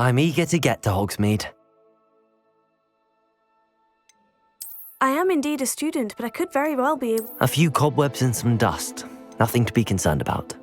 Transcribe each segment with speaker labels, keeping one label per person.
Speaker 1: I'm eager to get to Hogsmeade.
Speaker 2: I am indeed a student, but I could very well be able...
Speaker 1: A few cobwebs and some dust. Nothing to be concerned about.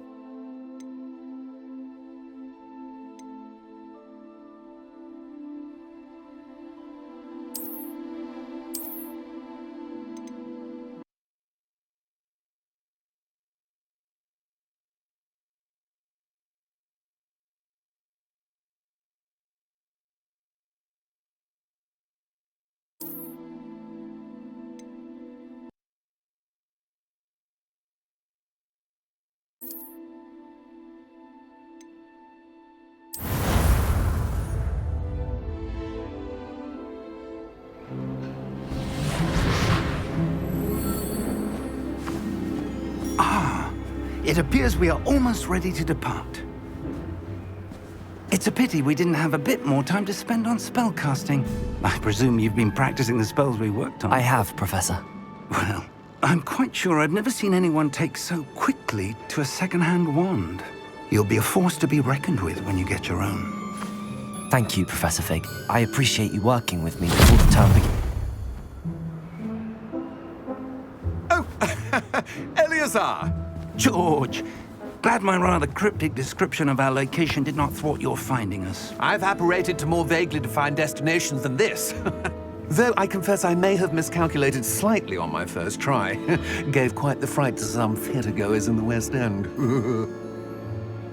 Speaker 3: It appears we are almost ready to depart. It's a pity we didn't have a bit more time to spend on spellcasting. I presume you've been practicing the spells we worked on.
Speaker 1: I have, Professor.
Speaker 3: Well, I'm quite sure I've never seen anyone take so quickly to a second-hand wand. You'll be a force to be reckoned with when you get your own.
Speaker 1: Thank you, Professor Fig. I appreciate you working with me before the term begins.
Speaker 4: Oh, Eleazar!
Speaker 3: George, glad my rather cryptic description of our location did not thwart your finding us.
Speaker 4: I've apparated to more vaguely defined destinations than this. Though I confess I may have miscalculated slightly on my first try. Gave quite the fright to some theatre-goers in the West End.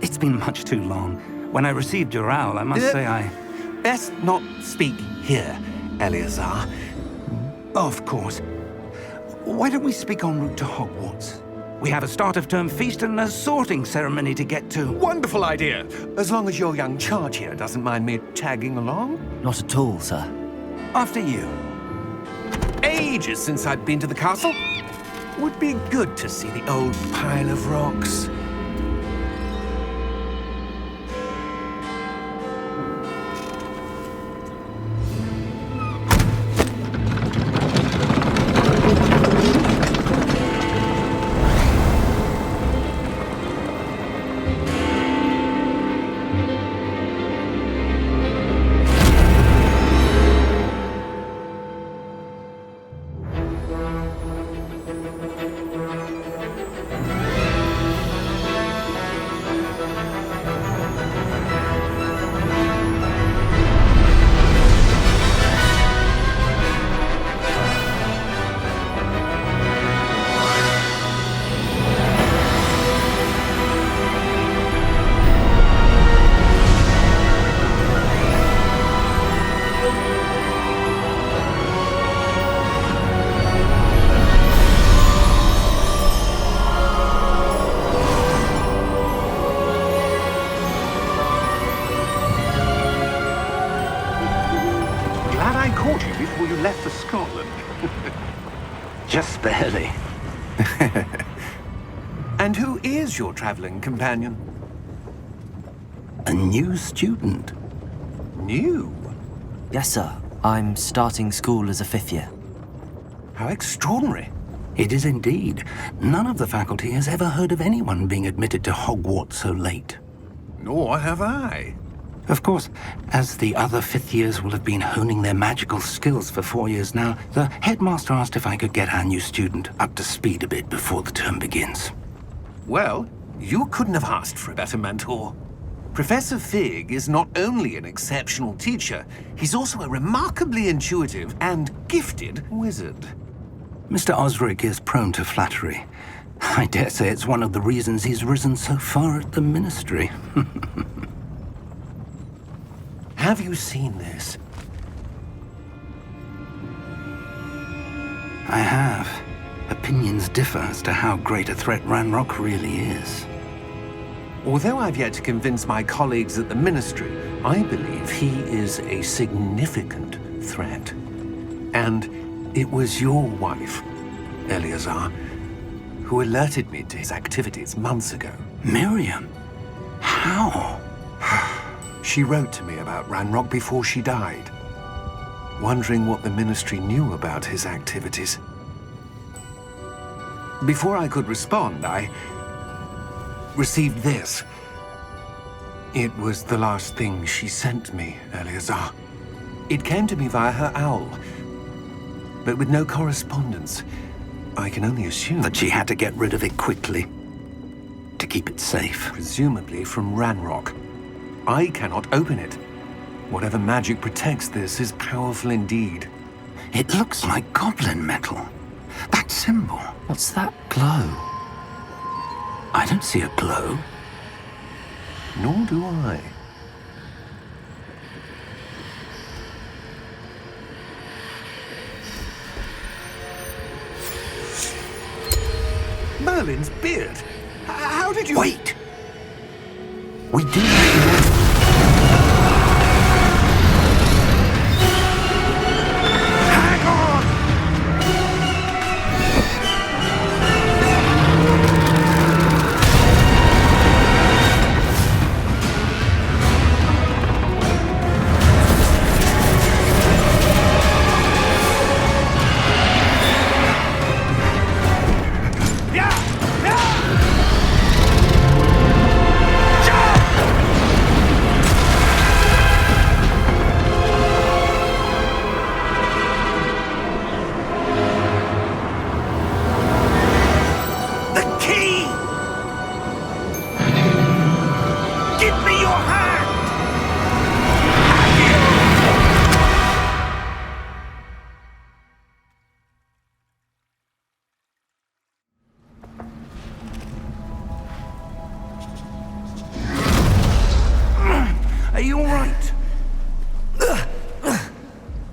Speaker 3: It's been much too long. When I received your owl, I must say I...
Speaker 4: Best not speak here, Eleazar.
Speaker 3: Of course. Why don't we speak en route to Hogwarts? We have a start-of-term feast and a sorting ceremony to get to.
Speaker 4: Wonderful idea! As long as your young charge here doesn't mind me tagging along.
Speaker 1: Not at all, sir.
Speaker 3: After you.
Speaker 4: Ages since I'd been to the castle. Would be good to see the old pile of rocks. Before you left for Scotland.
Speaker 3: Just barely.
Speaker 4: And who is your traveling companion?
Speaker 3: A new student.
Speaker 4: New?
Speaker 1: Yes, sir. I'm starting school as a 5th year.
Speaker 4: How extraordinary.
Speaker 3: It is indeed. None of the faculty has ever heard of anyone being admitted to Hogwarts so late.
Speaker 4: Nor have I.
Speaker 3: Of course, as the other 5th years will have been honing their magical skills for 4 years now, the headmaster asked if I could get our new student up to speed a bit before the term begins.
Speaker 4: Well, you couldn't have asked for a better mentor. Professor Fig is not only an exceptional teacher, he's also a remarkably intuitive and gifted wizard.
Speaker 3: Mr. Osric is prone to flattery. I dare say it's one of the reasons he's risen so far at the Ministry.
Speaker 4: Have you seen this?
Speaker 3: I have. Opinions differ as to how great a threat Ranrock really is.
Speaker 4: Although I've yet to convince my colleagues at the Ministry, I believe he is a significant threat. And it was your wife, Eleazar, who alerted me to his activities months ago.
Speaker 3: Miriam? How?
Speaker 4: She wrote to me about Ranrock before she died, wondering what the Ministry knew about his activities. Before I could respond, I received this. It was the last thing she sent me, Eleazar. It came to me via her owl, but with no correspondence. I can only assume
Speaker 3: That she had to get rid of it quickly to keep it safe.
Speaker 4: presumably from Ranrock. I cannot open it. Whatever magic protects this is powerful indeed.
Speaker 3: It looks like goblin metal. That symbol.
Speaker 1: What's that glow?
Speaker 3: I don't see a glow.
Speaker 4: Nor do I. Merlin's beard. How did you...
Speaker 3: Wait! We do not know. Hang on! The key! Give me your hand! Are you all right?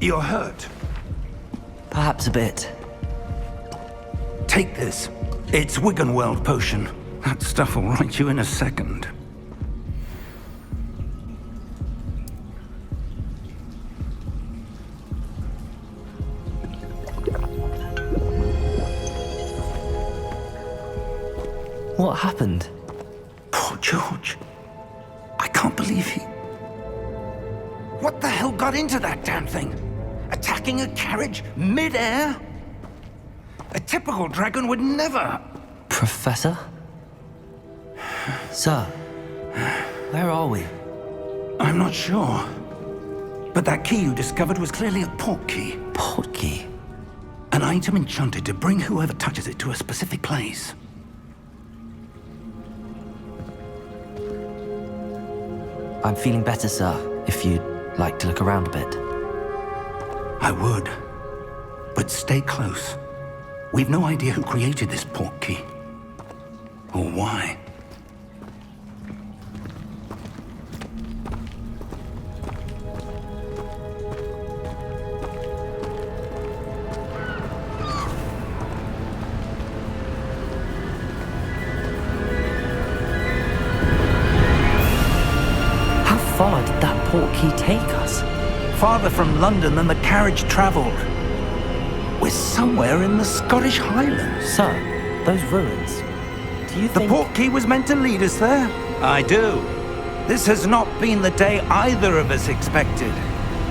Speaker 3: You're hurt.
Speaker 1: Perhaps a bit.
Speaker 3: Take this. It's Wiggenweld potion. That stuff will right you in a second.
Speaker 1: What happened?
Speaker 3: Poor George. I can't believe he... What the hell got into that damn thing? Attacking a carriage mid-air? A typical dragon would never...
Speaker 1: Professor? Sir, where are we?
Speaker 3: I'm not sure. But that key you discovered was clearly a port key.
Speaker 1: Portkey.
Speaker 3: An item enchanted to bring whoever touches it to a specific place.
Speaker 1: I'm feeling better, sir, if you'd like to look around a bit.
Speaker 3: I would. But stay close. We've no idea who created this port key. Or why.
Speaker 1: How far did that portkey take us?
Speaker 3: Farther from London than the carriage traveled. We're somewhere in the Scottish Highlands.
Speaker 1: Sir, those ruins. Do you
Speaker 3: The
Speaker 1: think...
Speaker 3: port key was meant to lead us there? I do. This has not been the day either of us expected.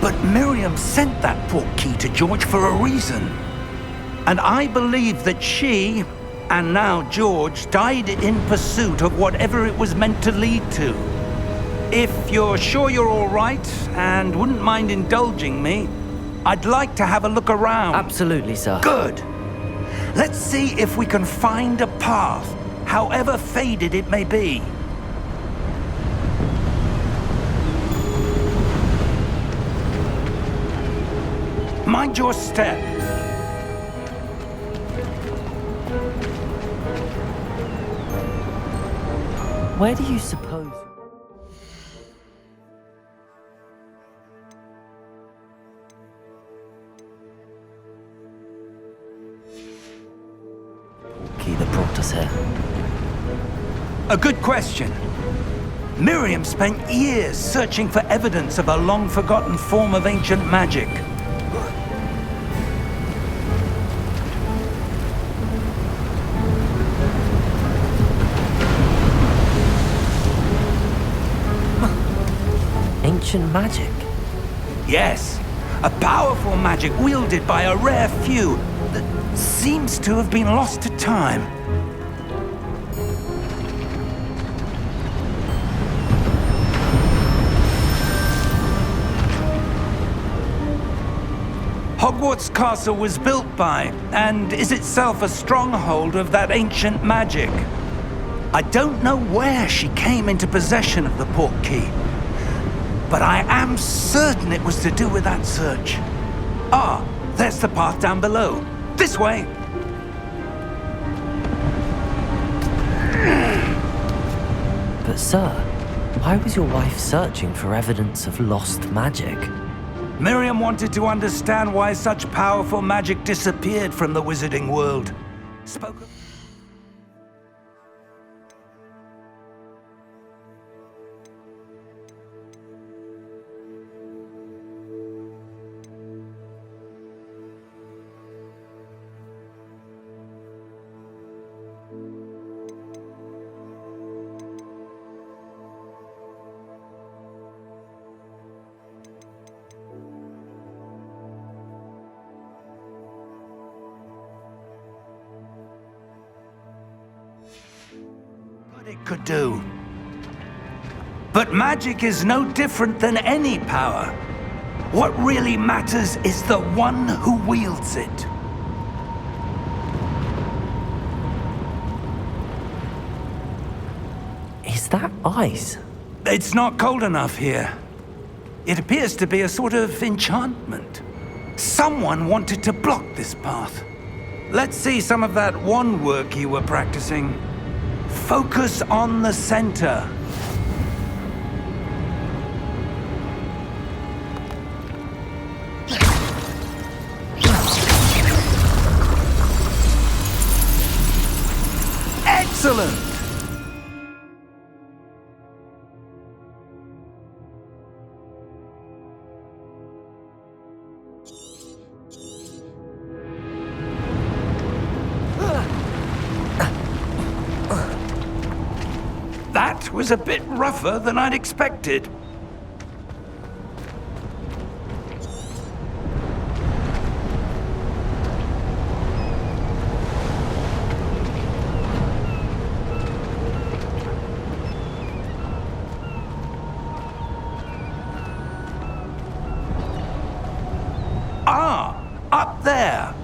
Speaker 3: But Miriam sent that port key to George for a reason. And I believe that she, and now George, died in pursuit of whatever it was meant to lead to. If you're sure you're all right, and wouldn't mind indulging me, I'd like to have a look around.
Speaker 1: Absolutely, sir.
Speaker 3: Good. Let's see if we can find a path, however faded it may be. Mind your step.
Speaker 1: Where do you suppose... Key that brought us here.
Speaker 3: A good question. Miriam spent years searching for evidence of a long-forgotten form of ancient magic.
Speaker 1: Ancient magic?
Speaker 3: Yes, a powerful magic wielded by a rare few that seems to have been lost to time. Hogwarts Castle was built by, and is itself a stronghold of that ancient magic. I don't know where she came into possession of the Portkey, but I am certain it was to do with that search. Ah, there's the path down below. This way!
Speaker 1: But sir, why was your wife searching for evidence of lost magic?
Speaker 3: Miriam wanted to understand why such powerful magic disappeared from the wizarding world. Spoke of... it could do. But magic is no different than any power. What really matters is the one who wields it.
Speaker 1: Is that ice?
Speaker 3: It's not cold enough here. It appears to be a sort of enchantment. Someone wanted to block this path. Let's see some of that wand work you were practicing. Focus on the center. Excellent! That was a bit rougher than I'd expected. Ah, up there.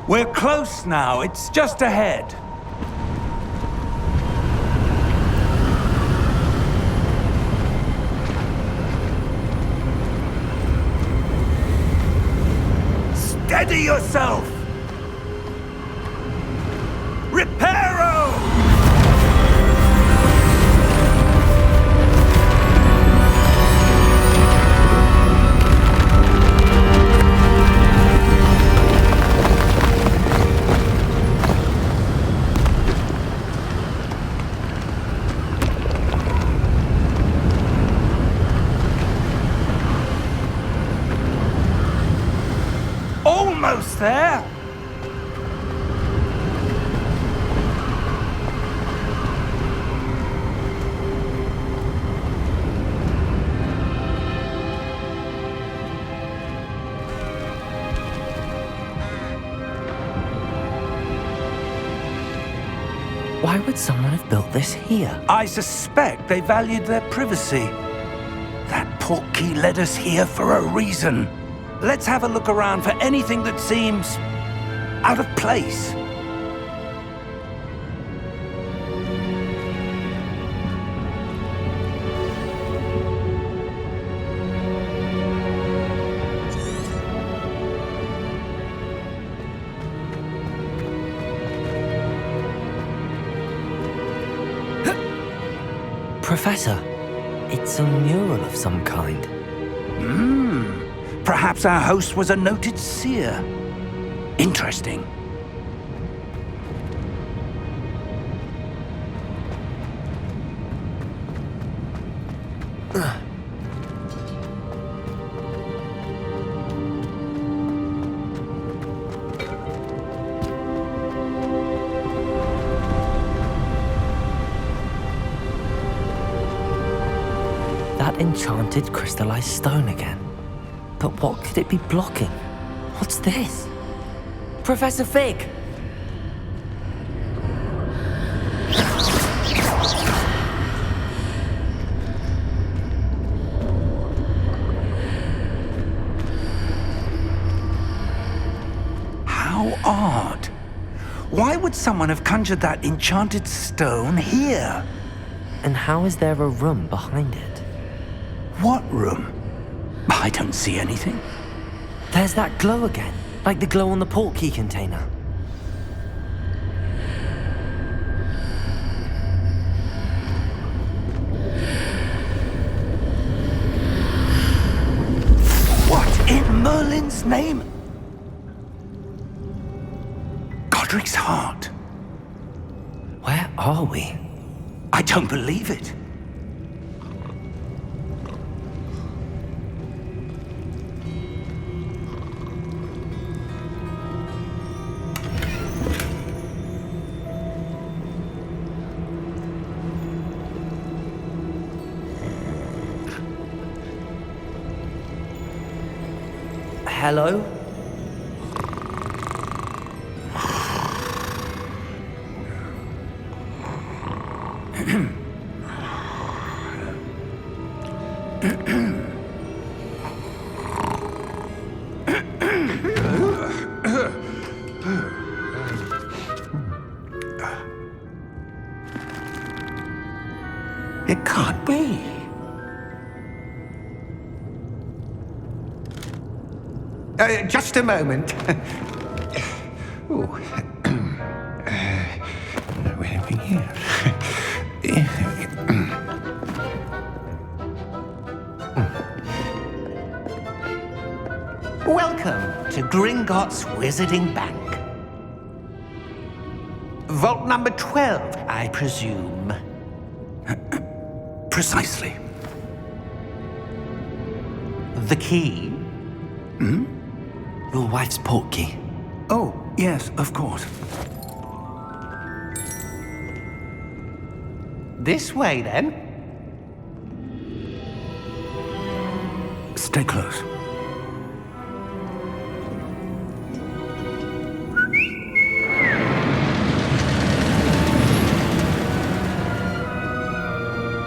Speaker 3: We're close now. It's just ahead. Steady yourself! Reparo! Almost there!
Speaker 1: Why would someone have built this here?
Speaker 3: I suspect they valued their privacy. That Portkey led us here for a reason. Let's have a look around for anything that seems out of place.
Speaker 1: Professor, it's a mural of some kind.
Speaker 3: Perhaps our host was a noted seer. Interesting.
Speaker 1: That enchanted crystallized stone again. But what could it be blocking? What's this? Professor Fig!
Speaker 3: How odd. Why would someone have conjured that enchanted stone here?
Speaker 1: And how is there a room behind it?
Speaker 3: What room? I don't see anything.
Speaker 1: There's that glow again, like the glow on the portkey container.
Speaker 3: What in Merlin's name? Godric's heart.
Speaker 1: Where are we?
Speaker 3: I don't believe it.
Speaker 1: Hello?
Speaker 4: It can't be. Just a moment. Oh. Where are we here? Welcome to Gringotts Wizarding Bank. Vault number 12, I presume.
Speaker 3: Precisely.
Speaker 4: The key?
Speaker 1: Your wife's portkey.
Speaker 3: Oh, yes, of course.
Speaker 4: This way, then.
Speaker 3: Stay close.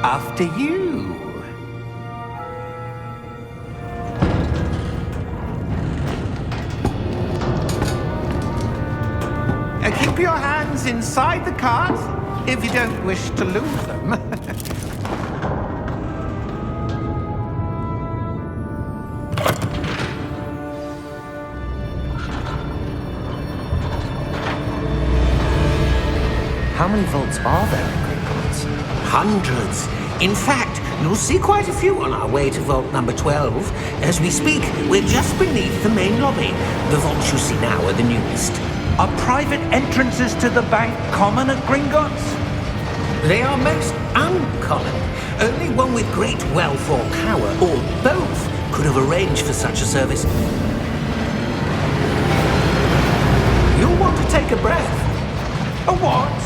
Speaker 4: After you. Keep your hands inside the cart if you don't wish to lose them.
Speaker 1: How many vaults are there in Gringotts?
Speaker 5: Hundreds. In fact, you'll see quite a few on our way to vault number 12. As we speak, we're just beneath the main lobby. The vaults you see now are the newest.
Speaker 3: Are private entrances to the bank common at Gringotts?
Speaker 5: They are most uncommon. Only one with great wealth or power, or both, could have arranged for such a service. You'll want to take a breath.
Speaker 3: A what?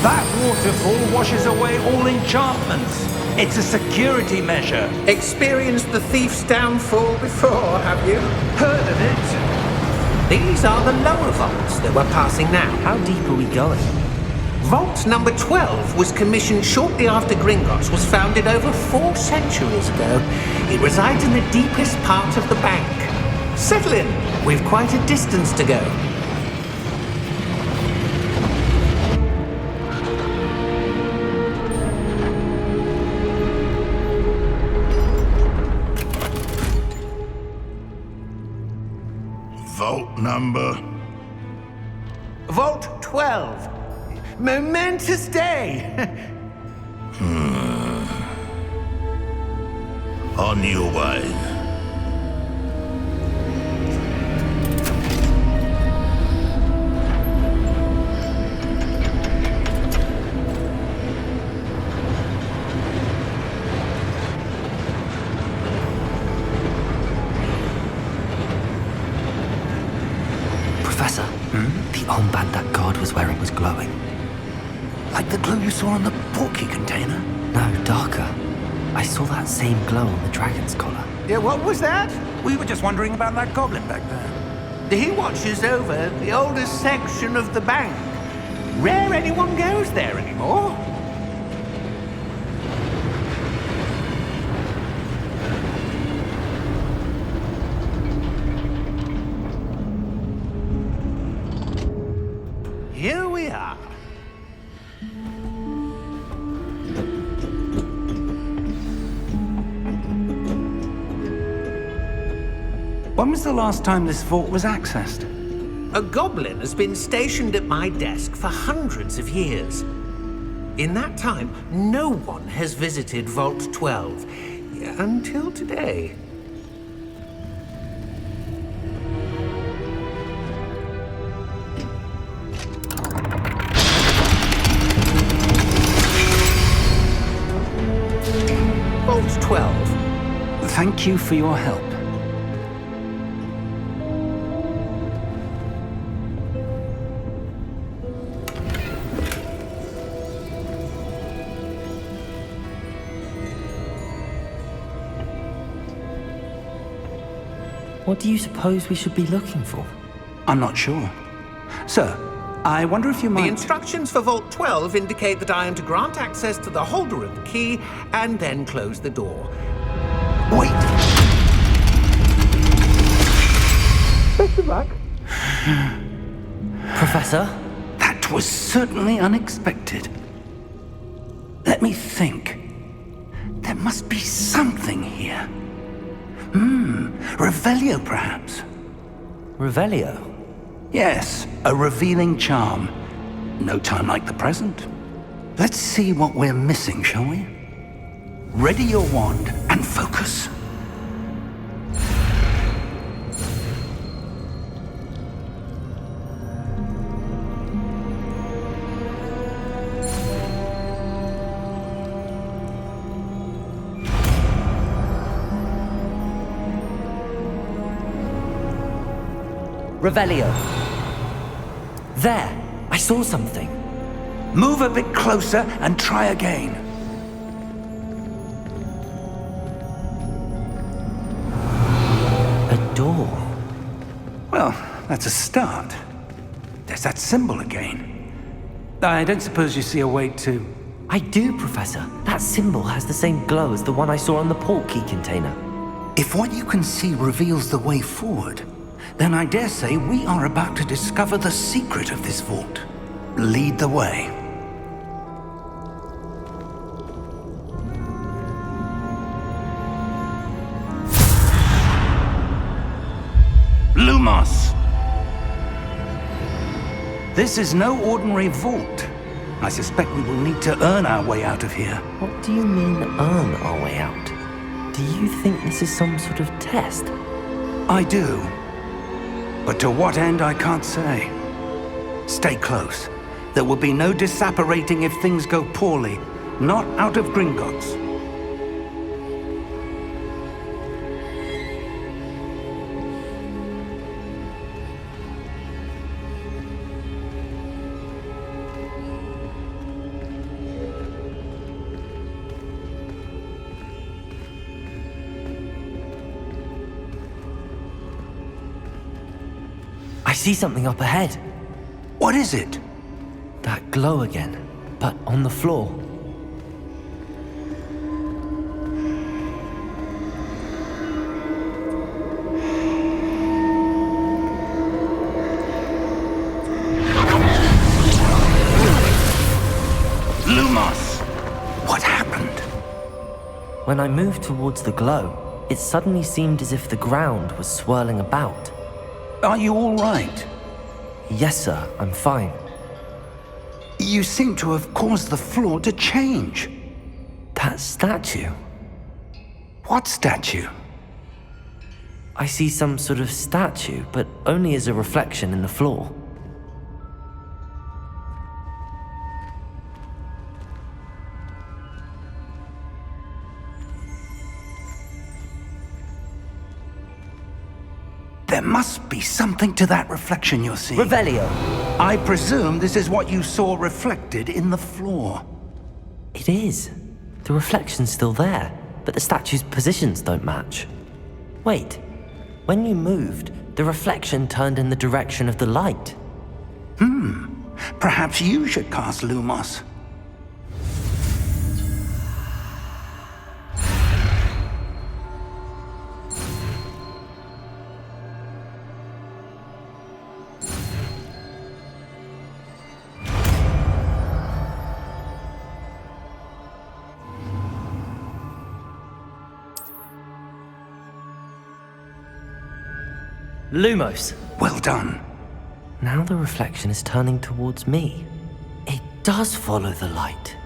Speaker 3: That waterfall washes away all enchantments. It's a security measure.
Speaker 5: Experienced the thief's downfall before, have you?
Speaker 3: Heard of it?
Speaker 5: These are the lower vaults that we're passing now.
Speaker 1: How deep are we going?
Speaker 5: Vault number 12 was commissioned shortly after Gringotts was founded over 4 centuries ago. It resides in the deepest part of the bank. Settle in. We've quite a distance to go.
Speaker 6: Vault number?
Speaker 4: Vault 12. Momentous day.
Speaker 6: On your way.
Speaker 1: Professor, the armband that guard was wearing was glowing.
Speaker 3: Like the glow you saw on the portkey container?
Speaker 1: No, darker. I saw that same glow on the dragon's collar.
Speaker 4: Yeah, what was that?
Speaker 3: We were just wondering about that goblin back there.
Speaker 4: He watches over the oldest section of the bank. Rare anyone goes there anymore.
Speaker 5: here we are.
Speaker 3: When was the last time this vault was accessed?
Speaker 5: A goblin has been stationed at my desk for hundreds of years. In that time, no one has visited Vault 12. Until today. Vault 12.
Speaker 3: Thank you for your help.
Speaker 1: What do you suppose we should be looking for?
Speaker 3: I'm not sure. Sir, I wonder if you might...
Speaker 5: The instructions for Vault 12 indicate that I am to grant access to the holder of the key and then close the door.
Speaker 3: Wait!
Speaker 1: Professor?
Speaker 3: That was certainly unexpected. Let me think. There must be something here. Revelio, perhaps?
Speaker 1: Revelio?
Speaker 3: Yes, a revealing charm. No time like the present. Let's see what we're missing, shall we? Ready your wand and focus.
Speaker 1: Revelio. There! I saw something.
Speaker 3: Move a bit closer and try again.
Speaker 1: A door.
Speaker 3: Well, that's a start. There's that symbol again. I don't suppose you see a way to...
Speaker 1: I do, Professor. That symbol has the same glow as the one I saw on the portkey container.
Speaker 3: If what you can see reveals the way forward, then I dare say we are about to discover the secret of this vault. Lead the way. Lumos! This is no ordinary vault. I suspect we will need to earn our way out of here.
Speaker 1: What do you mean, earn our way out? Do you think this is some sort of test?
Speaker 3: I do. But to what end, I can't say. Stay close. There will be no disapparating if things go poorly. Not out of Gringotts.
Speaker 1: I see something up ahead.
Speaker 3: What is it?
Speaker 1: That glow again, but on the floor.
Speaker 3: Lumos! What happened?
Speaker 1: When I moved towards the glow, it suddenly seemed as if the ground was swirling about.
Speaker 3: Are you all right?
Speaker 1: Yes, sir, I'm fine.
Speaker 3: You seem to have caused the floor to change.
Speaker 1: That statue.
Speaker 3: What statue?
Speaker 1: I see some sort of statue, but only as a reflection in the floor.
Speaker 3: There must be something to that reflection you're seeing.
Speaker 1: Revelio!
Speaker 3: I presume this is what you saw reflected in the floor.
Speaker 1: It is. The reflection's still there, but the statue's positions don't match. Wait, when you moved, the reflection turned in the direction of the light.
Speaker 3: Perhaps you should cast Lumos.
Speaker 1: Lumos.
Speaker 3: Well done.
Speaker 1: Now the reflection is turning towards me. It does follow the light.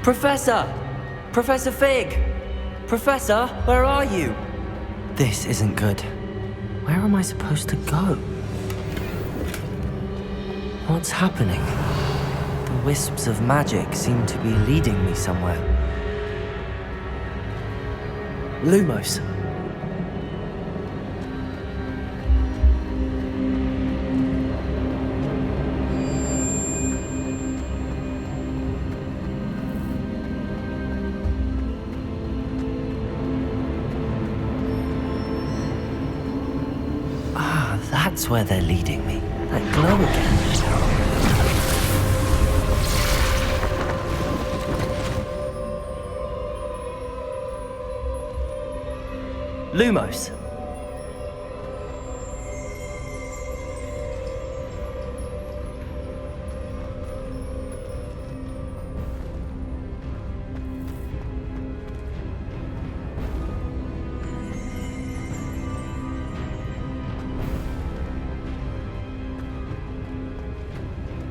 Speaker 1: Professor! Professor Fig! Professor, where are you? This isn't good. Where am I supposed to go? What's happening? The wisps of magic seem to be leading me somewhere. Lumos. That's where they're leading me. That glow again. Lumos.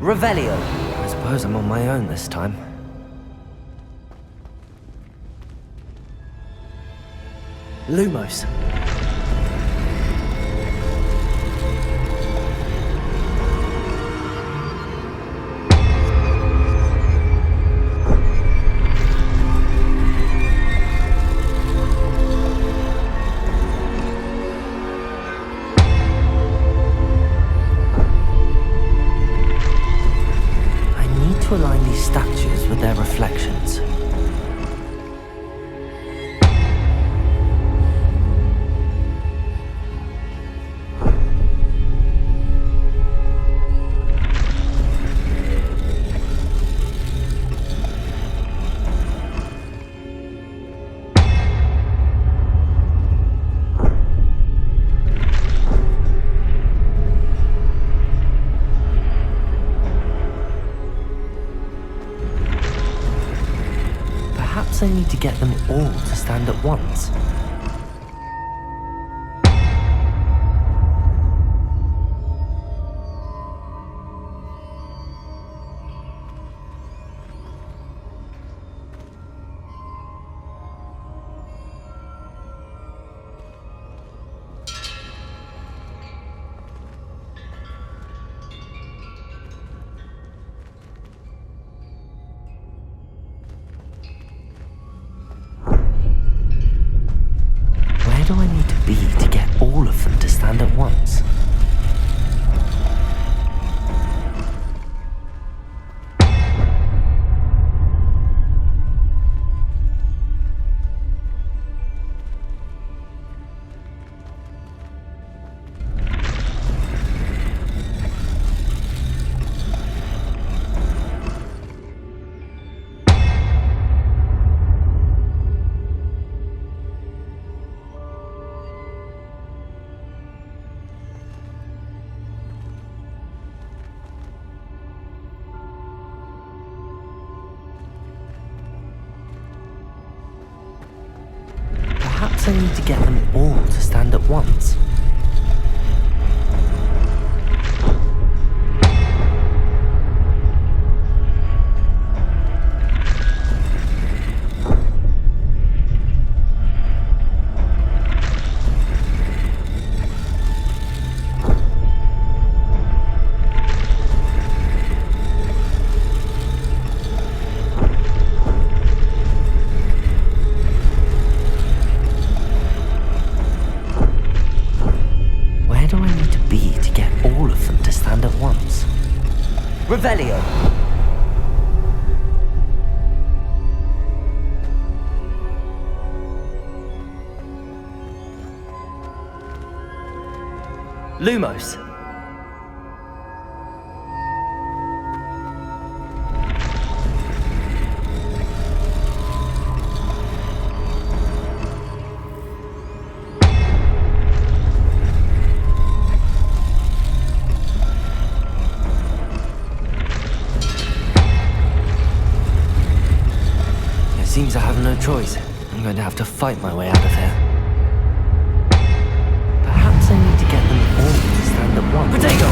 Speaker 1: Revelio. I suppose I'm on my own this time. Lumos. To align these statues with their reflections. Perhaps I need to get them all to stand at once. at once. Perhaps I need to get them all to stand at once. Where do I need to be to get all of them to stand at once? Revelio! Lumos! Seems I have no choice. I'm going to have to fight my way out of here. Perhaps I need to get them all to stand at once. Potato!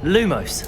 Speaker 1: Lumos.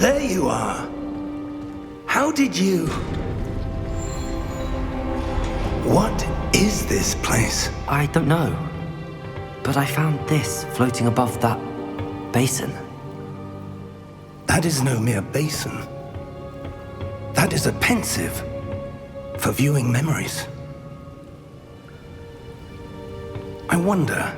Speaker 3: There you are. How did you... What is this place?
Speaker 1: I don't know. But I found this floating above that basin.
Speaker 3: That is no mere basin. That is a pensive for viewing memories. I wonder...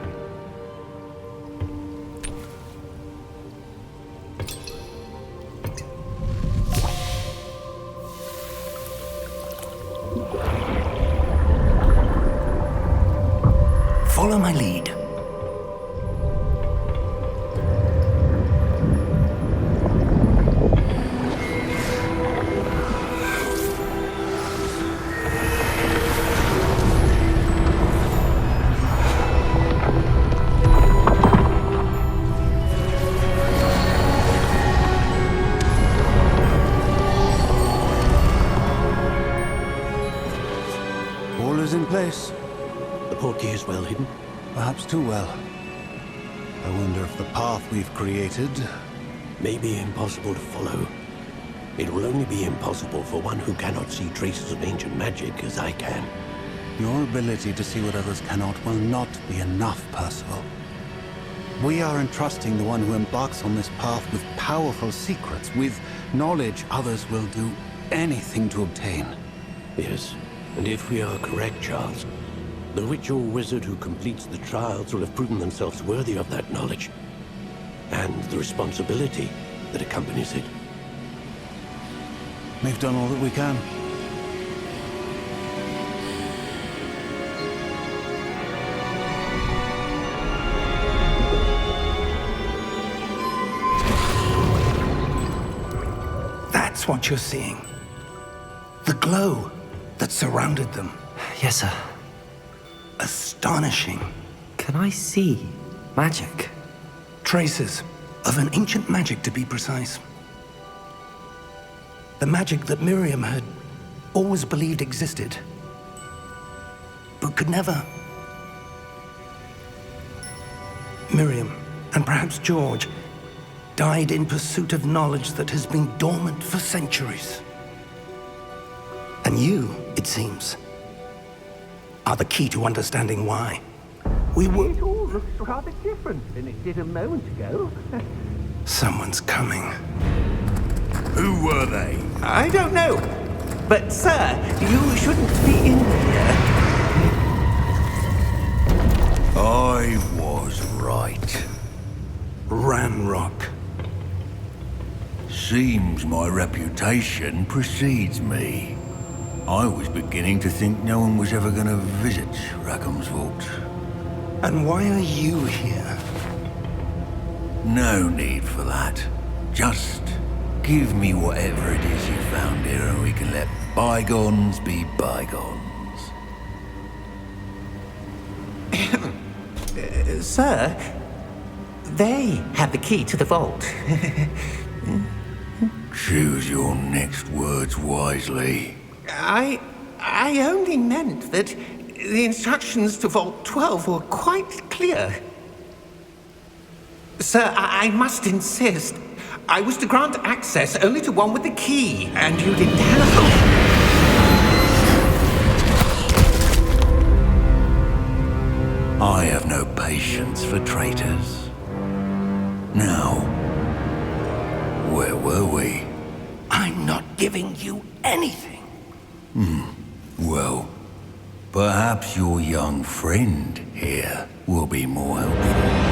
Speaker 3: Follow my lead.
Speaker 7: All is in place.
Speaker 8: The portkey is well hidden.
Speaker 7: Perhaps too well. I wonder if the path we've created...
Speaker 8: May be impossible to follow. It will only be impossible for one who cannot see traces of ancient magic as I can.
Speaker 7: Your ability to see what others cannot will not be enough, Percival. We are entrusting the one who embarks on this path with powerful secrets, with knowledge others will do anything to obtain.
Speaker 8: Yes, and if we are correct, Charles, the witch or wizard who completes the trials will have proven themselves worthy of that knowledge, and the responsibility that accompanies it.
Speaker 7: We've done all that we can.
Speaker 3: That's what you're seeing. The glow that surrounded them.
Speaker 1: Yes, sir.
Speaker 3: Astonishing.
Speaker 1: Can I see magic?
Speaker 3: Traces of an ancient magic, to be precise. The magic that Miriam had always believed existed, but could never. Miriam, and perhaps George, died in pursuit of knowledge that has been dormant for centuries. And you, it seems, are the key to understanding why. We were...
Speaker 5: It all looks rather different than it did a moment ago.
Speaker 3: Someone's coming.
Speaker 6: Who were they?
Speaker 5: I don't know. But, sir, you shouldn't be in here.
Speaker 6: I was right.
Speaker 3: Ranrock.
Speaker 6: Seems my reputation precedes me. I was beginning to think no one was ever going to visit Rackham's Vault.
Speaker 3: And why are you here?
Speaker 6: No need for that. Just give me whatever it is you found here and we can let bygones be bygones.
Speaker 5: Sir, they have the key to the vault.
Speaker 6: Choose your next words wisely.
Speaker 5: I only meant that the instructions to Vault 12 were quite clear. Sir, I must insist. I was to grant access only to one with the key, and you didn't have...
Speaker 6: I have no patience for traitors. Now, where were we?
Speaker 3: I'm not giving you anything.
Speaker 6: Well, perhaps your young friend here will be more helpful.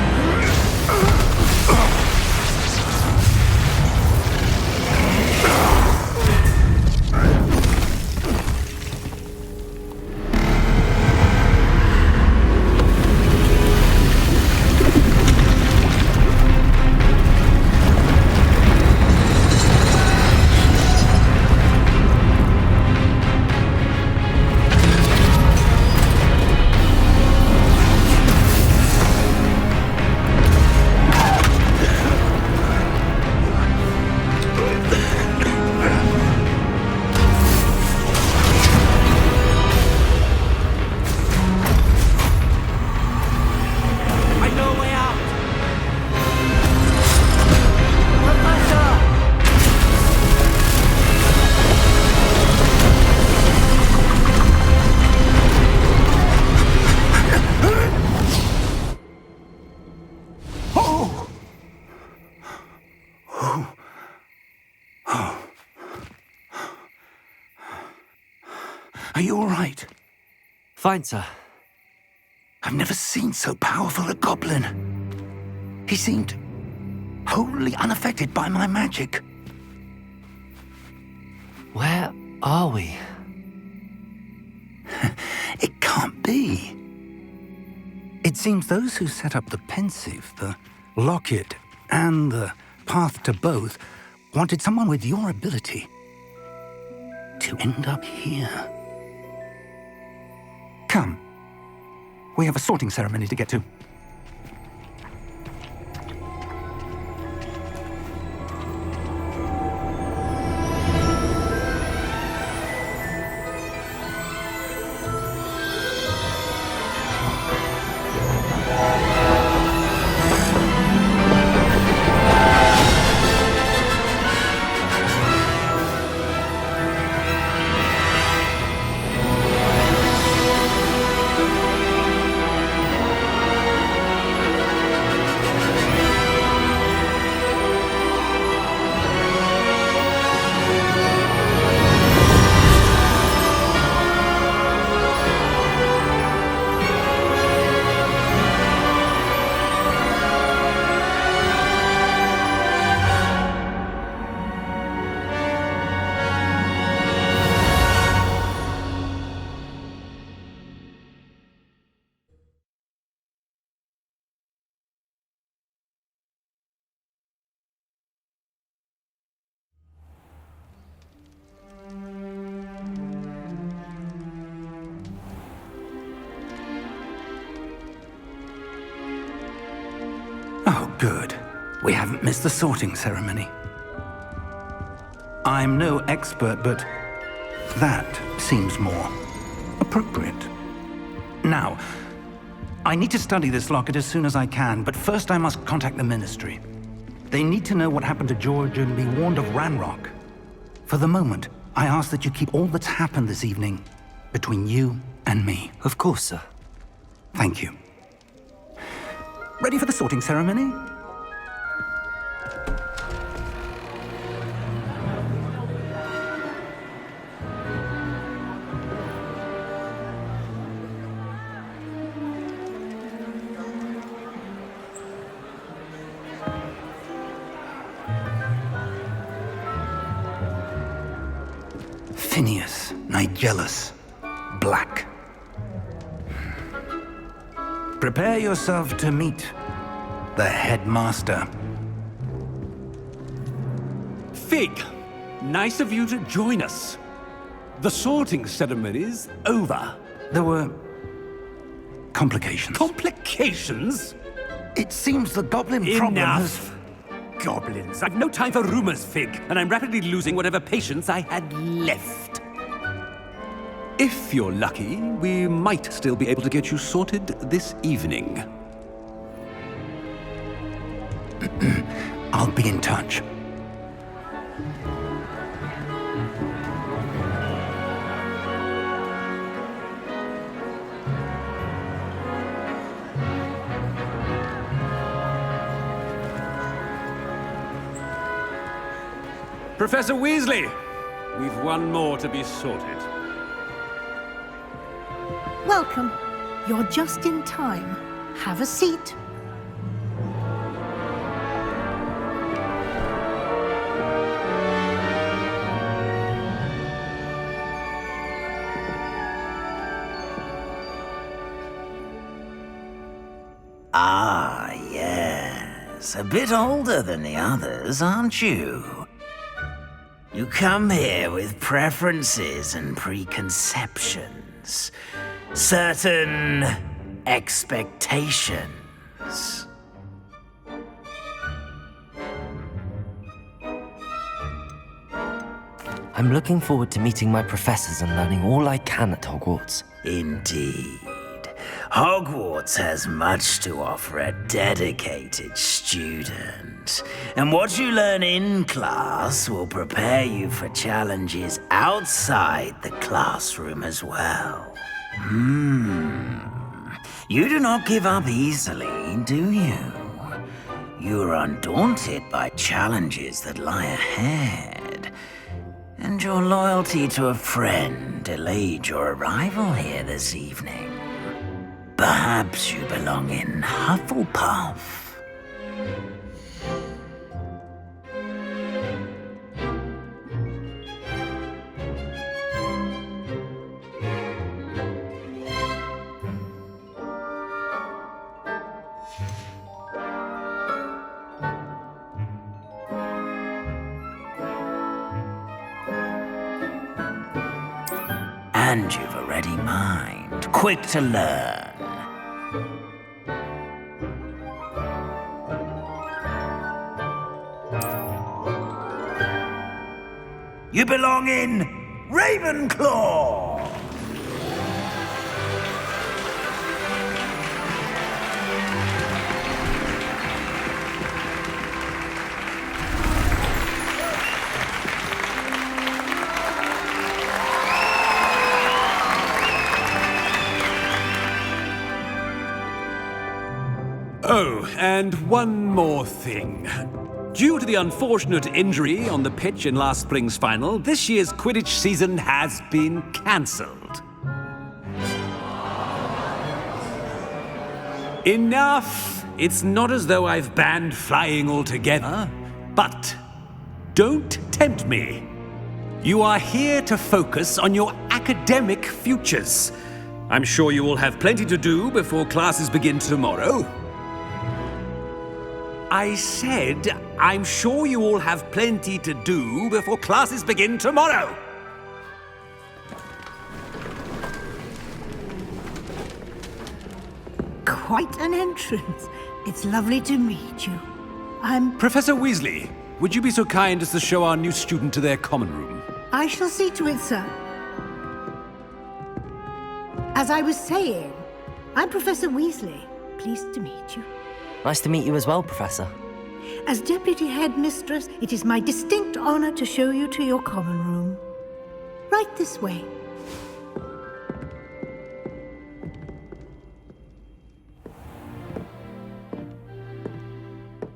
Speaker 3: Are you all right?
Speaker 1: Fine, sir.
Speaker 3: I've never seen so powerful a goblin. He seemed wholly unaffected by my magic.
Speaker 1: Where are we?
Speaker 3: It can't be. It's seems those who set up the Pensieve, the Locket, and the Path to Both wanted someone with your ability to end up here. Come. We have a sorting ceremony to get to. Oh, good. We haven't missed the sorting ceremony. I'm no expert, but that seems more appropriate. Now, I need to study this locket as soon as I can, but first I must contact the Ministry. They need to know what happened to George and be warned of Ranrock. For the moment, I ask that you keep all that's happened this evening between you and me.
Speaker 1: Of course, sir.
Speaker 3: Thank you. Ready for the sorting ceremony? Phineas Nigellus Black. Prepare yourself to meet the headmaster.
Speaker 9: Fig, nice of you to join us. The sorting ceremony's over.
Speaker 3: There were complications.
Speaker 9: Complications?
Speaker 3: It seems the goblin problem has...
Speaker 9: Enough! Goblins. I've no time for rumors, Fig, and I'm rapidly losing whatever patience I had left. If you're lucky, we might still be able to get you sorted this evening.
Speaker 3: I'll be in touch.
Speaker 9: Professor Weasley, we've one more to be sorted.
Speaker 10: Welcome. You're just in time. Have a seat.
Speaker 11: Ah, yes. A bit older than the others, aren't you? You come here with preferences and preconceptions. Certain expectations.
Speaker 1: I'm looking forward to meeting my professors and learning all I can at Hogwarts.
Speaker 11: Indeed. Hogwarts has much to offer a dedicated student. And what you learn in class will prepare you for challenges outside the classroom as well. You do not give up easily, do you? You are undaunted by challenges that lie ahead. And your loyalty to a friend delayed your arrival here this evening. Perhaps you belong in Hufflepuff. And you've a ready mind, quick to learn. You belong in Ravenclaw!
Speaker 9: Oh, and one more thing. Due to the unfortunate injury on the pitch in last spring's final, this year's Quidditch season has been cancelled. Enough! It's not as though I've banned flying altogether, but don't tempt me. You are here to focus on your academic futures. I'm sure you will have plenty to do before classes begin tomorrow. I said, I'm sure you all have plenty to do before classes begin tomorrow.
Speaker 10: Quite an entrance. It's lovely to meet you. I'm...
Speaker 9: Professor Weasley, would you be so kind as to show our new student to their common room?
Speaker 10: I shall see to it, sir. As I was saying, I'm Professor Weasley. Pleased to meet you.
Speaker 1: Nice to meet you as well, Professor.
Speaker 10: As Deputy Headmistress, it is my distinct honor to show you to your common room. Right this way.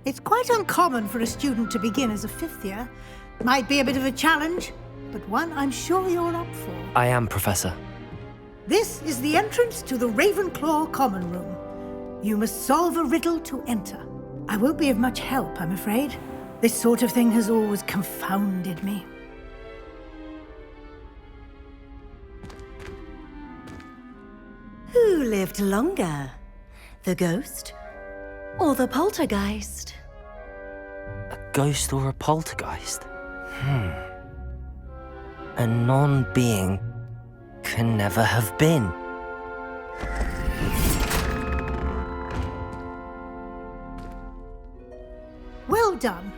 Speaker 10: It's quite uncommon for a student to begin as a fifth year. Might be a bit of a challenge, but one I'm sure you're up for.
Speaker 1: I am, Professor.
Speaker 10: This is the entrance to the Ravenclaw common room. You must solve a riddle to enter. I won't be of much help, I'm afraid. This sort of thing has always confounded me.
Speaker 12: Who lived longer? The ghost or the poltergeist?
Speaker 1: A ghost or a poltergeist? A non-being can never have been.
Speaker 10: Well done.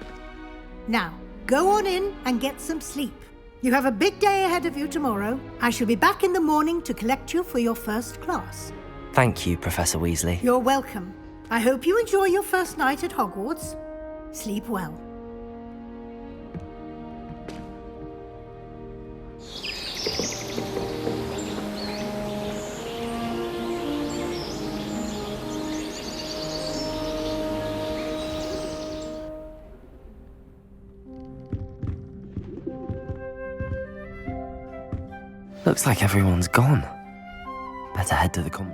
Speaker 10: Now, go on in and get some sleep. You have a big day ahead of you tomorrow. I shall be back in the morning to collect you for your first class.
Speaker 1: Thank you, Professor Weasley.
Speaker 10: You're welcome. I hope you enjoy your first night at Hogwarts. Sleep well.
Speaker 1: Looks like everyone's gone. Better head to the common.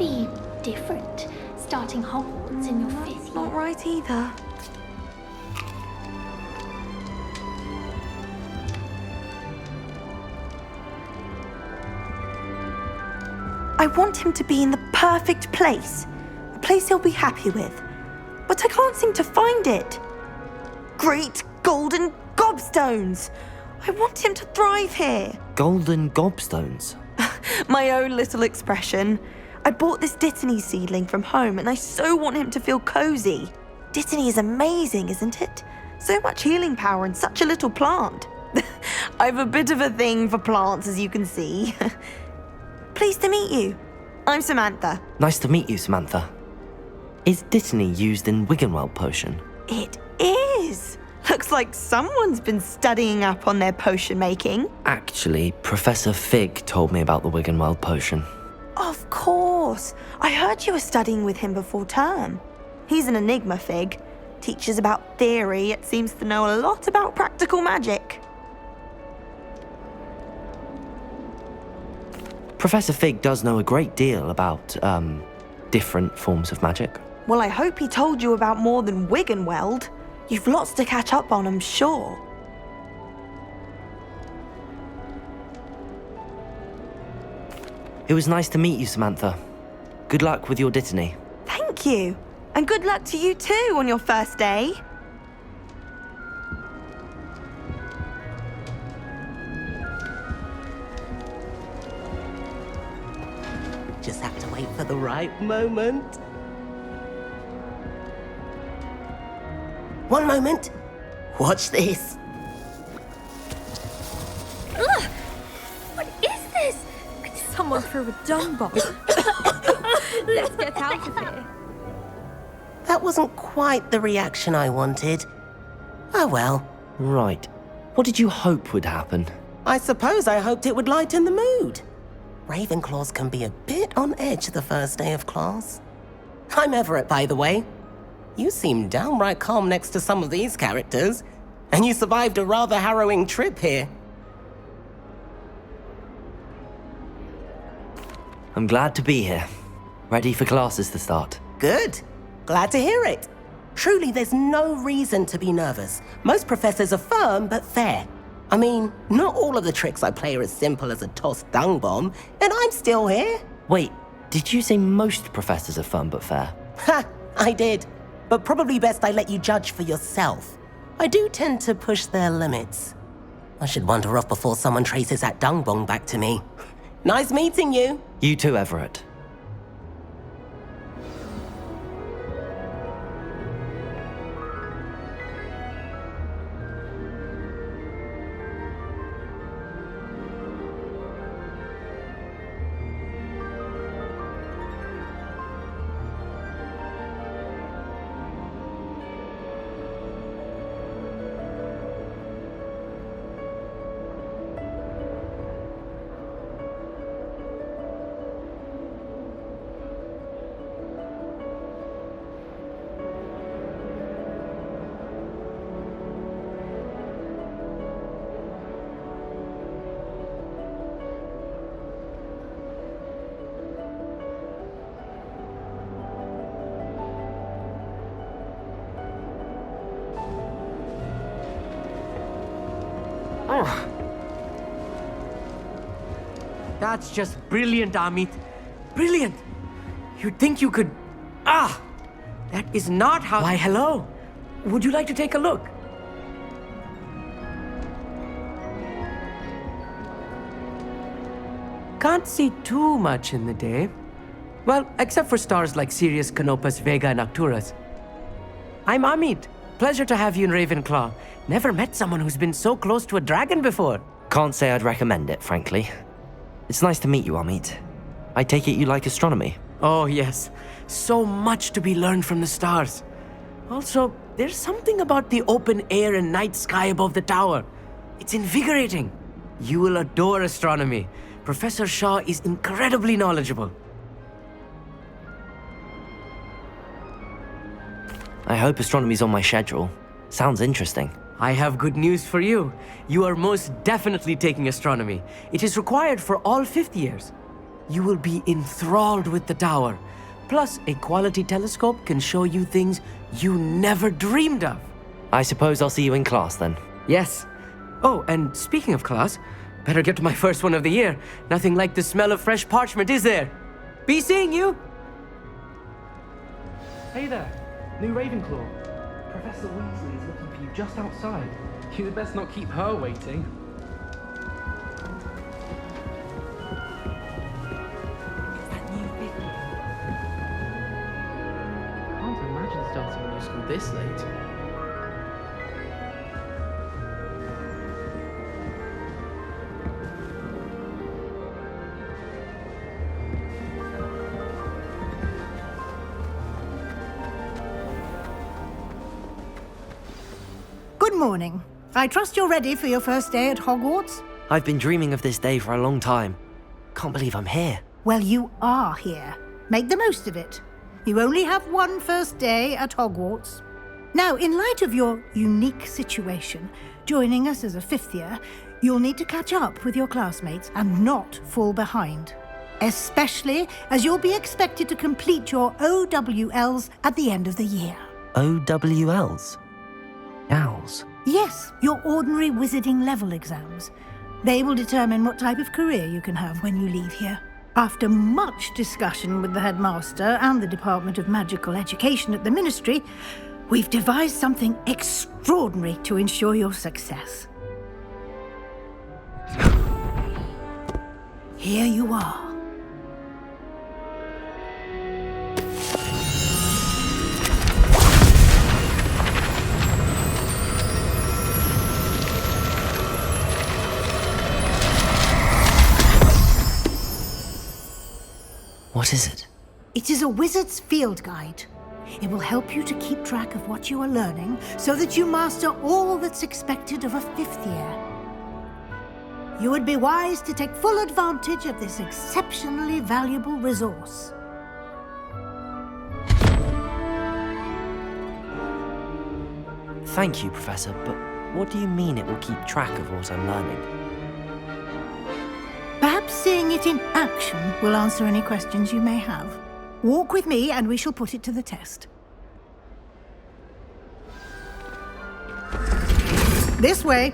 Speaker 13: be different, starting Hogwarts in your 5th year.
Speaker 2: Not right either.
Speaker 12: I want him to be in the perfect place. A place he'll be happy with. But I can't seem to find it. Great golden gobstones! I want him to thrive here.
Speaker 1: Golden gobstones?
Speaker 12: My own little expression. I bought this Dittany seedling from home and I so want him to feel cozy. Dittany is amazing, isn't it? So much healing power in such a little plant. I've a bit of a thing for plants, as you can see. Pleased to meet you. I'm Samantha.
Speaker 1: Nice to meet you, Samantha. Is Dittany used in Wiggenweld potion?
Speaker 12: It is. Looks like someone's been studying up on their potion making.
Speaker 1: Actually, Professor Fig told me about the Wiggenweld potion.
Speaker 12: Of course. I heard you were studying with him before term. He's an enigma, Fig. Teaches about theory, yet seems to know a lot about practical magic.
Speaker 1: Professor Fig does know a great deal about, different forms of magic.
Speaker 12: Well, I hope he told you about more than Wiggenweld. You've lots to catch up on, I'm sure.
Speaker 1: It was nice to meet you, Samantha. Good luck with your Dittany.
Speaker 12: Thank you. And good luck to you too on your first day.
Speaker 14: Just have to wait for the right moment. One moment. Watch this.
Speaker 2: Ugh! What is this? Someone threw a dung bomb. Let's get out of here.
Speaker 14: That wasn't quite the reaction I wanted. Oh well.
Speaker 1: Right. What did you hope would happen?
Speaker 14: I suppose I hoped it would lighten the mood. Ravenclaws can be a bit on edge the first day of class. I'm Everett, by the way. You seem downright calm next to some of these characters, and you survived a rather harrowing trip here.
Speaker 1: I'm glad to be here. Ready for classes to start.
Speaker 14: Good. Glad to hear it. Truly, there's no reason to be nervous. Most professors are firm but fair. I mean, not all of the tricks I play are as simple as a tossed dung bomb, and I'm still here.
Speaker 1: Wait, did you say most professors are fun but fair?
Speaker 14: Ha, I did. But probably best I let you judge for yourself. I do tend to push their limits. I should wander off before someone traces that dung bomb back to me. Nice meeting you.
Speaker 1: You too, Everett.
Speaker 15: That's just brilliant, Amit. Brilliant! You'd think you could... Ah! That is not how... Why, hello. Would you like to take a look? Can't see too much in the day. Well, except for stars like Sirius, Canopus, Vega, and Arcturus. I'm Amit. Pleasure to have you in Ravenclaw. Never met someone who's been so close to a dragon before.
Speaker 1: Can't say I'd recommend it, frankly. It's nice to meet you, Amit. I take it you like astronomy?
Speaker 15: Oh, yes. So much to be learned from the stars. Also, there's something about the open air and night sky above the tower. It's invigorating. You will adore astronomy. Professor Shaw is incredibly knowledgeable.
Speaker 1: I hope astronomy's on my schedule. Sounds interesting.
Speaker 15: I have good news for you. You are most definitely taking astronomy. It is required for all 5th years. You will be enthralled with the tower. Plus, a quality telescope can show you things you never dreamed of.
Speaker 1: I suppose I'll see you in class then.
Speaker 15: Yes. Oh, and speaking of class, better get to my first one of the year. Nothing like the smell of fresh parchment, is there? Be seeing you!
Speaker 16: Hey there, new Ravenclaw. Professor Weasley is looking for you just outside. You'd best not keep her waiting. Can't imagine starting new school this late.
Speaker 10: Good morning. I trust you're ready for your first day at Hogwarts?
Speaker 1: I've been dreaming of this day for a long time. Can't believe I'm here.
Speaker 10: Well, you are here. Make the most of it. You only have one first day at Hogwarts. Now, in light of your unique situation, joining us as a fifth year, you'll need to catch up with your classmates and not fall behind. Especially as you'll be expected to complete your OWLs at the end of the year.
Speaker 1: OWLs? Owls?
Speaker 10: Yes, your ordinary wizarding level exams. They will determine what type of career you can have when you leave here. After much discussion with the headmaster and the Department of Magical Education at the Ministry, we've devised something extraordinary to ensure your success. Here you are.
Speaker 1: What is it?
Speaker 10: It is a wizard's field guide. It will help you to keep track of what you are learning so that you master all that's expected of a fifth year. You would be wise to take full advantage of this exceptionally valuable resource.
Speaker 1: Thank you, Professor, but what do you mean it will keep track of what I'm learning?
Speaker 10: Perhaps seeing it in action will answer any questions you may have. Walk with me and we shall put it to the test. This way.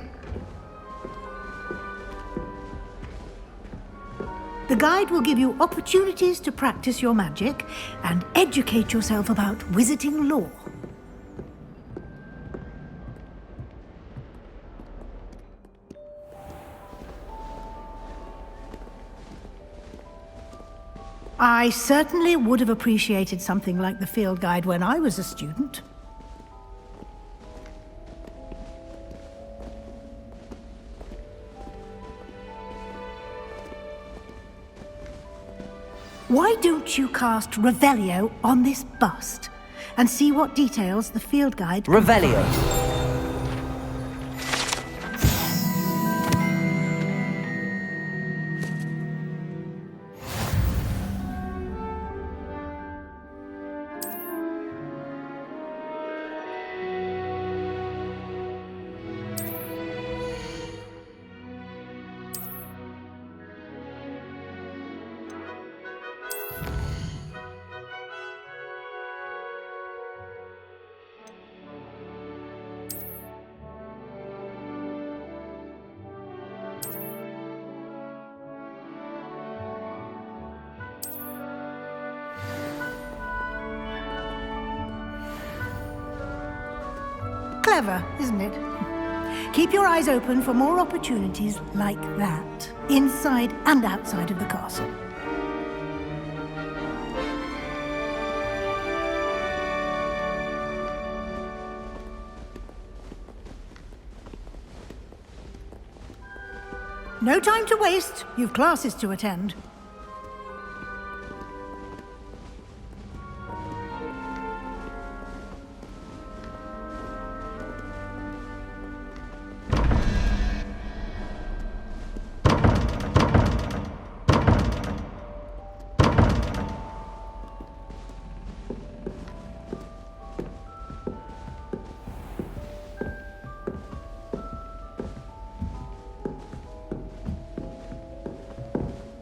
Speaker 10: The guide will give you opportunities to practice your magic and educate yourself about wizarding lore. I certainly would have appreciated something like the field guide when I was a student. Why don't you cast Revelio on this bust and see what details the field guide...
Speaker 1: Revelio!
Speaker 10: Clever, isn't it? Keep your eyes open for more opportunities like that, inside and outside of the castle. No time to waste. You've classes to attend.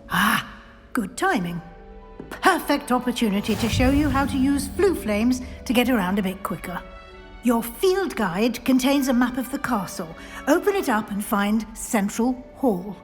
Speaker 10: Ah, Good timing. Perfect opportunity to show you how to use flue flames to get around a bit quicker. Your field guide contains a map of the castle. Open it up and find Central Hall.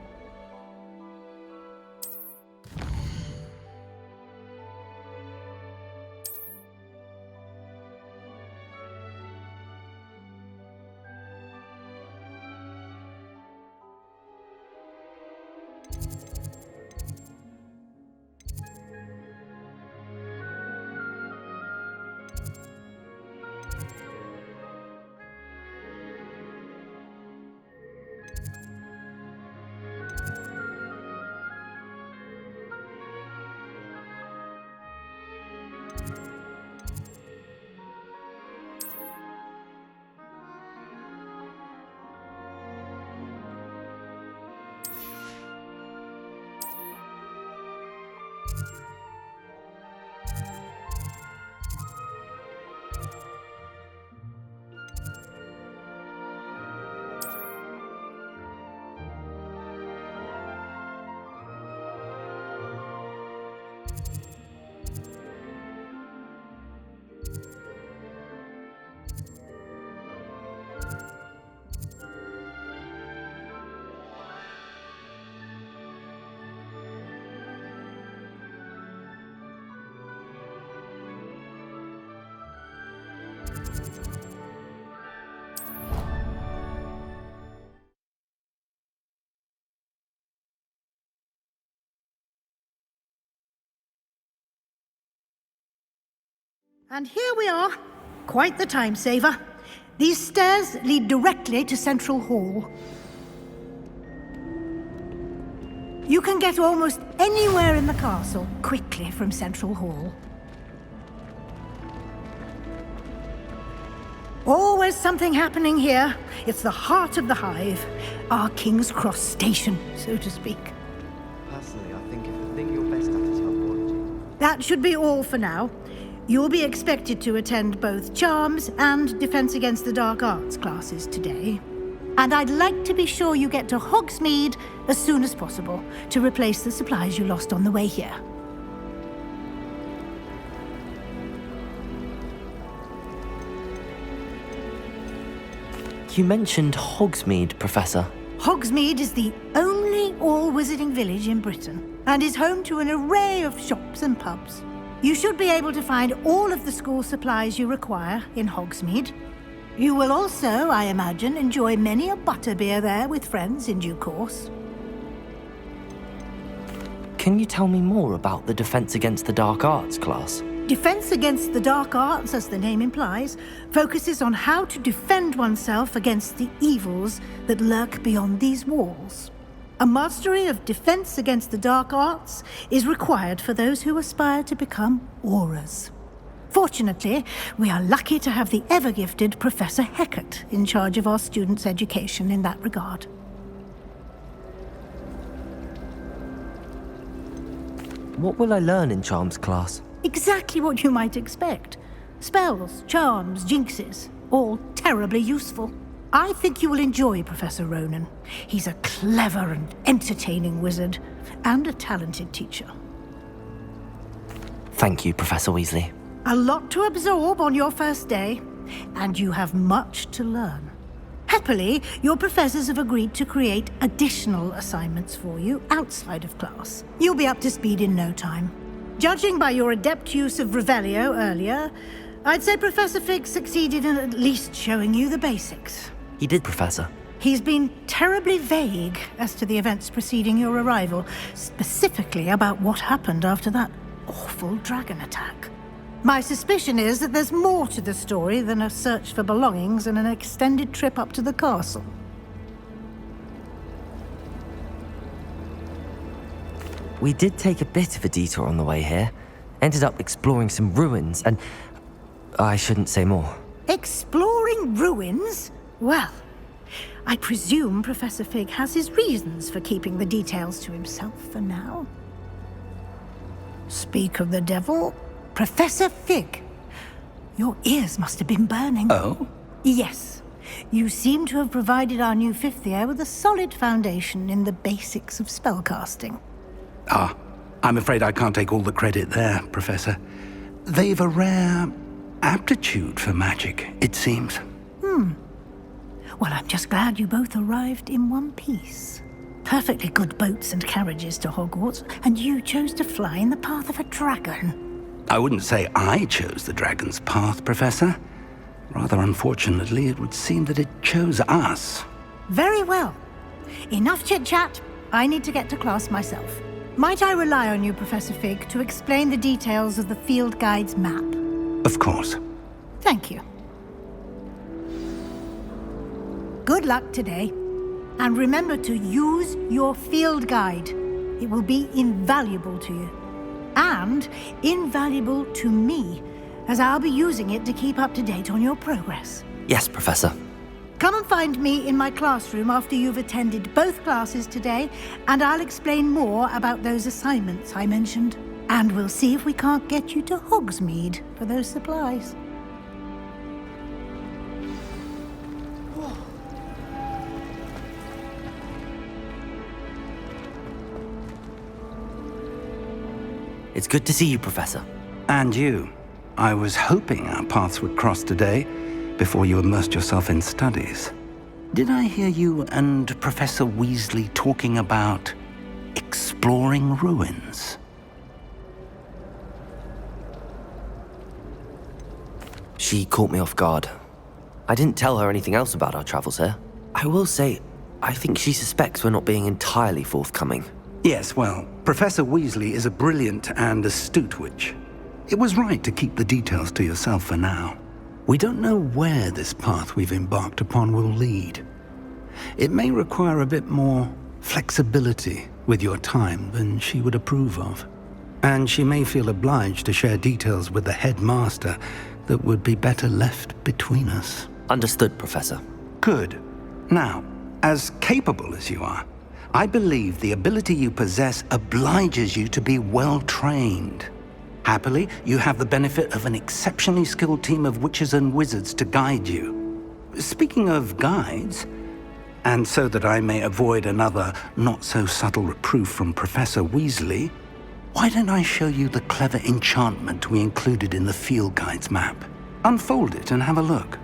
Speaker 10: And here we are. Quite the time saver. These stairs lead directly to Central Hall. You can get almost anywhere in the castle quickly from Central Hall. Always something happening here. It's the heart of the Hive. Our King's Cross station, so to speak.
Speaker 17: Personally, I think if the thing you're best at is herbology.
Speaker 10: That should be all for now. You'll be expected to attend both Charms and Defense Against the Dark Arts classes today. And I'd like to be sure you get to Hogsmeade as soon as possible to replace the supplies you lost on the way here.
Speaker 1: You mentioned Hogsmeade, Professor.
Speaker 10: Hogsmeade is the only all-wizarding village in Britain and is home to an array of shops and pubs. You should be able to find all of the school supplies you require in Hogsmeade. You will also, I imagine, enjoy many a butterbeer there with friends in due course.
Speaker 1: Can you tell me more about the Defense Against the Dark Arts class?
Speaker 10: Defense Against the Dark Arts, as the name implies, focuses on how to defend oneself against the evils that lurk beyond these walls. A mastery of Defense Against the Dark Arts is required for those who aspire to become Aurors. Fortunately, we are lucky to have the ever-gifted Professor Hecat in charge of our students' education in that regard.
Speaker 1: What will I learn in Charms class?
Speaker 10: Exactly what you might expect. Spells, charms, jinxes, all terribly useful. I think you will enjoy Professor Ronen. He's a clever and entertaining wizard, and a talented teacher.
Speaker 1: Thank you, Professor Weasley.
Speaker 10: A lot to absorb on your first day, and you have much to learn. Happily, your professors have agreed to create additional assignments for you outside of class. You'll be up to speed in no time. Judging by your adept use of Revelio earlier, I'd say Professor Fig succeeded in at least showing you the basics.
Speaker 1: He did, Professor.
Speaker 10: He's been terribly vague as to the events preceding your arrival, specifically about what happened after that awful dragon attack. My suspicion is that there's more to the story than a search for belongings and an extended trip up to the castle.
Speaker 1: We did take a bit of a detour on the way here. Ended up exploring some ruins, and I shouldn't say more.
Speaker 10: Exploring ruins? Well, I presume Professor Fig has his reasons for keeping the details to himself for now. Speak of the devil, Professor Fig. Your ears must have been burning.
Speaker 3: Oh?
Speaker 10: Yes. You seem to have provided our new fifth year with a solid foundation in the basics of spellcasting.
Speaker 3: Ah, I'm afraid I can't take all the credit there, Professor. They've a rare aptitude for magic, it seems.
Speaker 10: Well, I'm just glad you both arrived in one piece. Perfectly good boats and carriages to Hogwarts, and you chose to fly in the path of a dragon.
Speaker 3: I wouldn't say I chose the dragon's path, Professor. Rather unfortunately, it would seem that it chose us.
Speaker 10: Very well. Enough chit-chat. I need to get to class myself. Might I rely on you, Professor Fig, to explain the details of the field guide's map?
Speaker 3: Of course.
Speaker 10: Thank you. Good luck today. And remember to use your field guide. It will be invaluable to you. And invaluable to me, as I'll be using it to keep up to date on your progress.
Speaker 1: Yes, Professor.
Speaker 10: Come and find me in my classroom after you've attended both classes today, and I'll explain more about those assignments I mentioned. And we'll see if we can't get you to Hogsmeade for those supplies.
Speaker 1: It's good to see you, Professor.
Speaker 3: And you. I was hoping our paths would cross today, before you immersed yourself in studies. Did I hear you and Professor Weasley talking about exploring ruins?
Speaker 1: She caught me off guard. I didn't tell her anything else about our travels here. I will say, I think she suspects we're not being entirely forthcoming.
Speaker 3: Yes, well, Professor Weasley is a brilliant and astute witch. It was right to keep the details to yourself for now. We don't know where this path we've embarked upon will lead. It may require a bit more flexibility with your time than she would approve of. And she may feel obliged to share details with the headmaster that would be better left between us.
Speaker 1: Understood, Professor.
Speaker 3: Good. Now, as capable as you are, I believe the ability you possess obliges you to be well trained. Happily, you have the benefit of an exceptionally skilled team of witches and wizards to guide you. Speaking of guides, and so that I may avoid another not-so-subtle reproof from Professor Weasley, why don't I show you the clever enchantment we included in the field guide's map? Unfold it and have a look.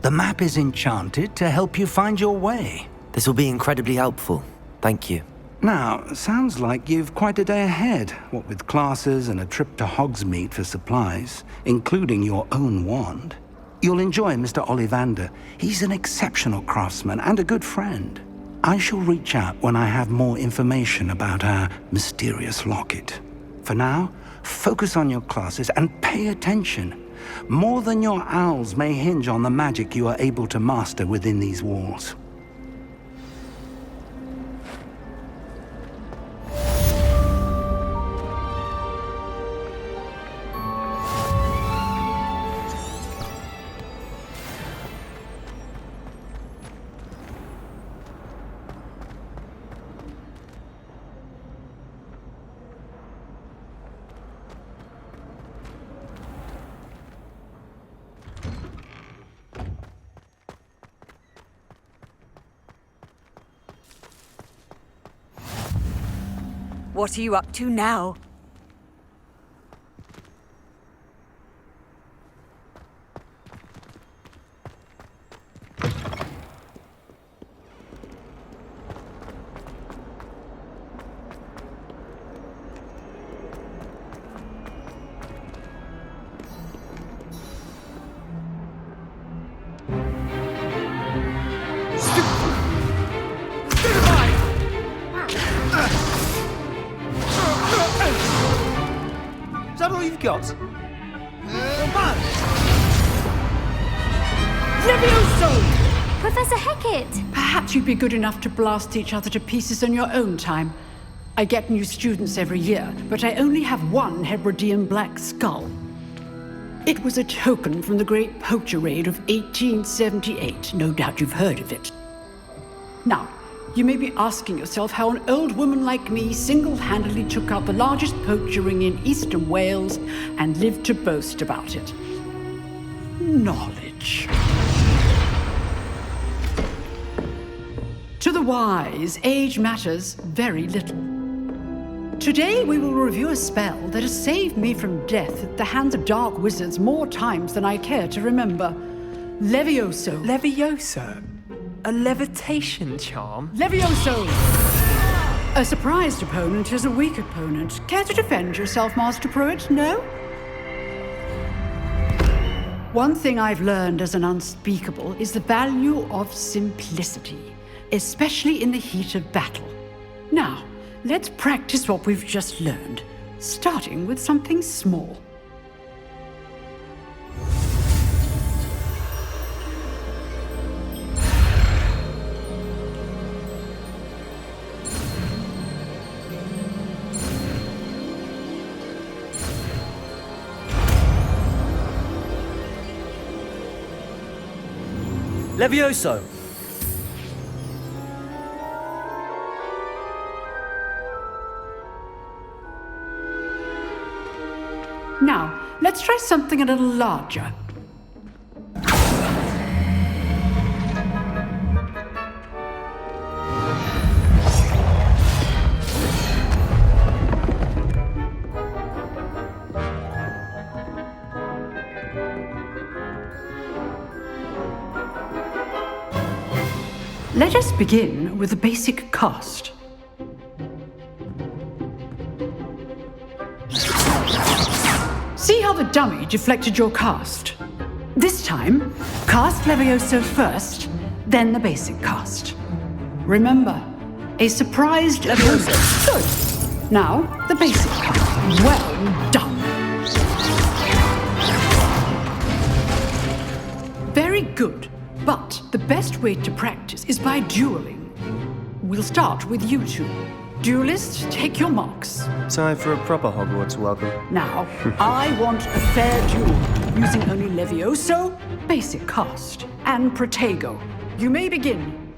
Speaker 3: The map is enchanted to help you find your way.
Speaker 1: This will be incredibly helpful. Thank you.
Speaker 3: Now, sounds like you've quite a day ahead, what with classes and a trip to Hogsmeade for supplies, including your own wand. You'll enjoy Mr. Ollivander. He's an exceptional craftsman and a good friend. I shall reach out when I have more information about our mysterious locket. For now, focus on your classes and pay attention. More than your owls may hinge on the magic you are able to master within these walls.
Speaker 18: What are you up to now?
Speaker 16: Is that all you've got?
Speaker 2: Levioso! Professor Hecat!
Speaker 19: Perhaps you'd be good enough to blast each other to pieces in your own time. I get new students every year, but I only have one Hebridean black skull. It was a token from the Great Poacher Raid of 1878. No doubt you've heard of it. Now, you may be asking yourself how an old woman like me single-handedly took out the largest poacher ring in eastern Wales and lived to boast about it. Knowledge. To the wise, age matters very little. Today we will review a spell that has saved me from death at the hands of dark wizards more times than I care to remember. Levioso.
Speaker 20: Levioso? A levitation charm?
Speaker 19: Levioso! A surprised opponent is a weak opponent. Care to defend yourself, Master Pruitt? No? One thing I've learned as an unspeakable is the value of simplicity, especially in the heat of battle. Now, let's practice what we've just learned, starting with something small.
Speaker 1: Levioso!
Speaker 19: Now, let's try something a little larger. Let us begin with the basic cast. See how the dummy deflected your cast? This time, cast Levioso first, then the basic cast. Remember, a surprised Levioso. Good. Now, the basic cast. Well done. Very good. But the best way to practice is by dueling. We'll start with you two. Duelists, take your marks.
Speaker 21: Time for a proper Hogwarts welcome.
Speaker 19: Now, I want a fair duel, using only Levioso, basic cast, and Protego. You may begin.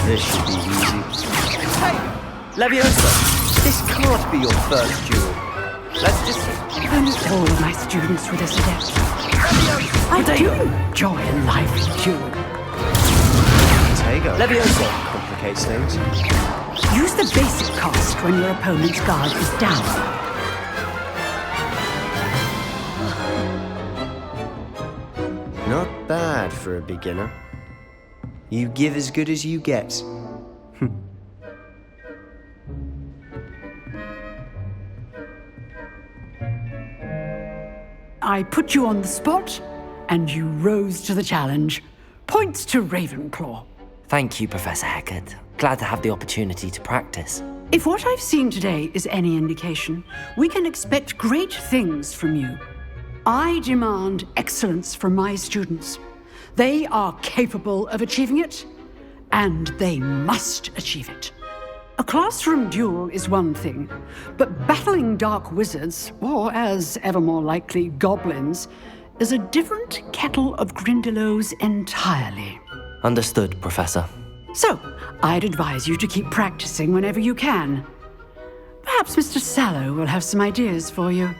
Speaker 21: This should be easy. Hey! Levioso! This can't be your first duel. Let's just...
Speaker 19: And all of my students were this adept. I do enjoy a lively duel.
Speaker 21: Protego. Levioso complicates things.
Speaker 19: Use the basic cast when your opponent's guard is down.
Speaker 21: Not bad for a beginner. You give as good as you get.
Speaker 19: I put you on the spot, and you rose to the challenge. Points to Ravenclaw.
Speaker 1: Thank you, Professor Hecat. Glad to have the opportunity to practice.
Speaker 19: If what I've seen today is any indication, we can expect great things from you. I demand excellence from my students. They are capable of achieving it, and they must achieve it. A classroom duel is one thing, but battling dark wizards, or as ever more likely, goblins, is a different kettle of Grindylows entirely.
Speaker 1: Understood, Professor.
Speaker 19: So, I'd advise you to keep practicing whenever you can. Perhaps Mr. Sallow will have some ideas for you.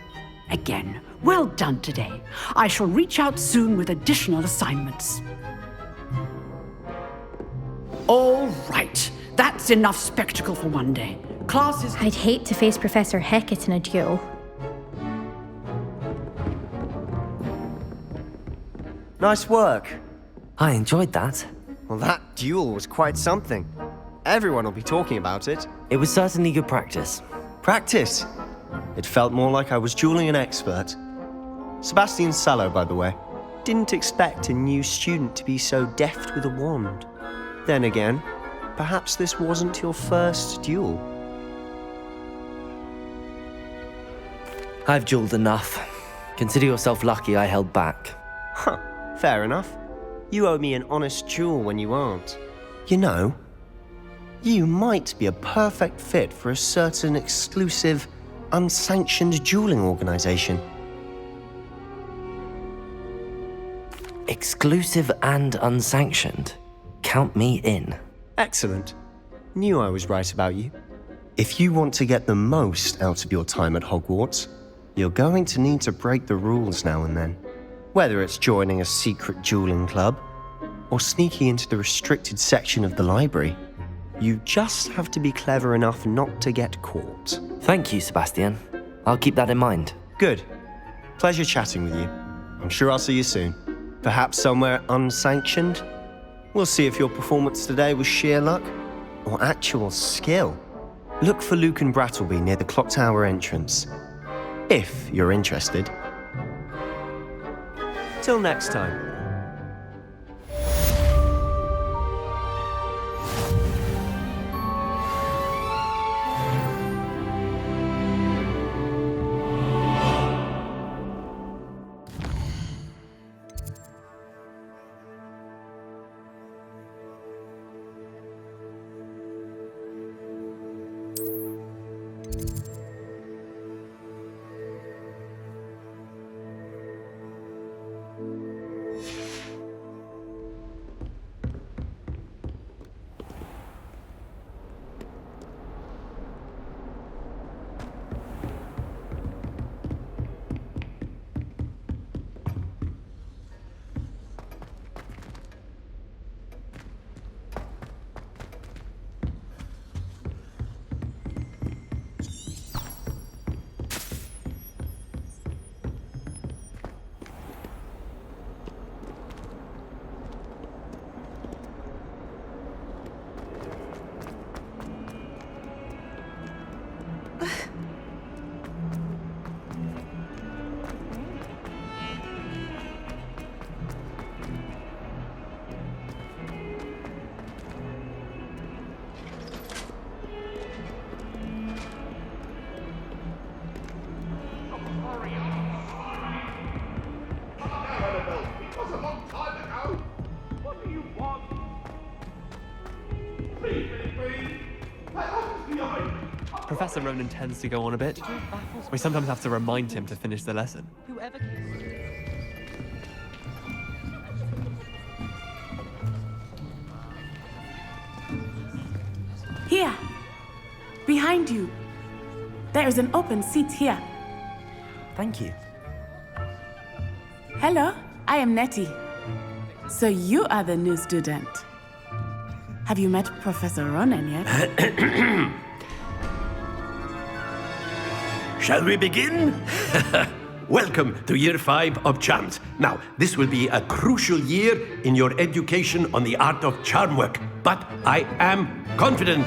Speaker 19: Again, well done today. I shall reach out soon with additional assignments. All right. That's enough spectacle for one day. Classes...
Speaker 2: I'd hate to face Professor Hecat in a duel.
Speaker 21: Nice work.
Speaker 1: I enjoyed that.
Speaker 21: Well, that duel was quite something. Everyone will be talking about it.
Speaker 1: It was certainly good practice.
Speaker 21: Practice? It felt more like I was dueling an expert. Sebastian Sallow, by the way. Didn't expect a new student to be so deft with a wand. Then again, perhaps this wasn't your first duel.
Speaker 1: I've dueled enough. Consider yourself lucky I held back.
Speaker 21: Huh, fair enough. You owe me an honest duel when you aren't. You know, You might be a perfect fit for a certain exclusive, unsanctioned dueling organization.
Speaker 1: Exclusive and unsanctioned. Count me in.
Speaker 21: Excellent. Knew I was right about you. If you want to get the most out of your time at Hogwarts, you're going to need to break the rules now and then. Whether it's joining a secret dueling club, or sneaking into the restricted section of the library, you just have to be clever enough not to get caught.
Speaker 1: Thank you, Sebastian. I'll keep that in mind.
Speaker 21: Good. Pleasure chatting with you. I'm sure I'll see you soon. Perhaps somewhere unsanctioned? We'll see if your performance today was sheer luck or actual skill. Look for Luke and Brattleby near the clock tower entrance, if you're interested. Till next time.
Speaker 20: Professor Ronan tends to go on a bit. We sometimes have to remind him to finish the lesson.
Speaker 4: Here, behind you. There is an open seat here.
Speaker 1: Thank you.
Speaker 4: Hello, I am Nettie. So you are the new student. Have you met Professor Ronan yet?
Speaker 8: Shall we begin? Welcome to Year 5 of Charms. Now, this will be a crucial year in your education on the art of charm work, but I am confident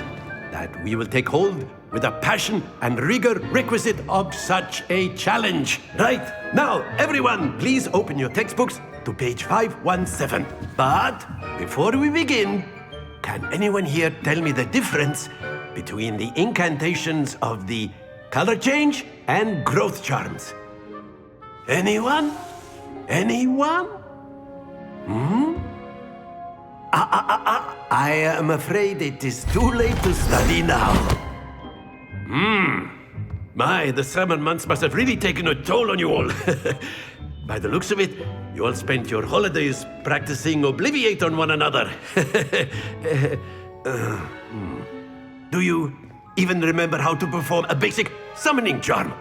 Speaker 8: that we will take hold with the passion and rigor requisite of such a challenge. Right, now, everyone, please open your textbooks to page 517. But before we begin, can anyone here tell me the difference between the incantations of the color change and growth charms? Anyone? Anyone? I am afraid it is too late to study now. My, the summer months must have really taken a toll on you all. By the looks of it, you all spent your holidays practicing Obliviate on one another. Do you even remember how to perform a basic summoning charm?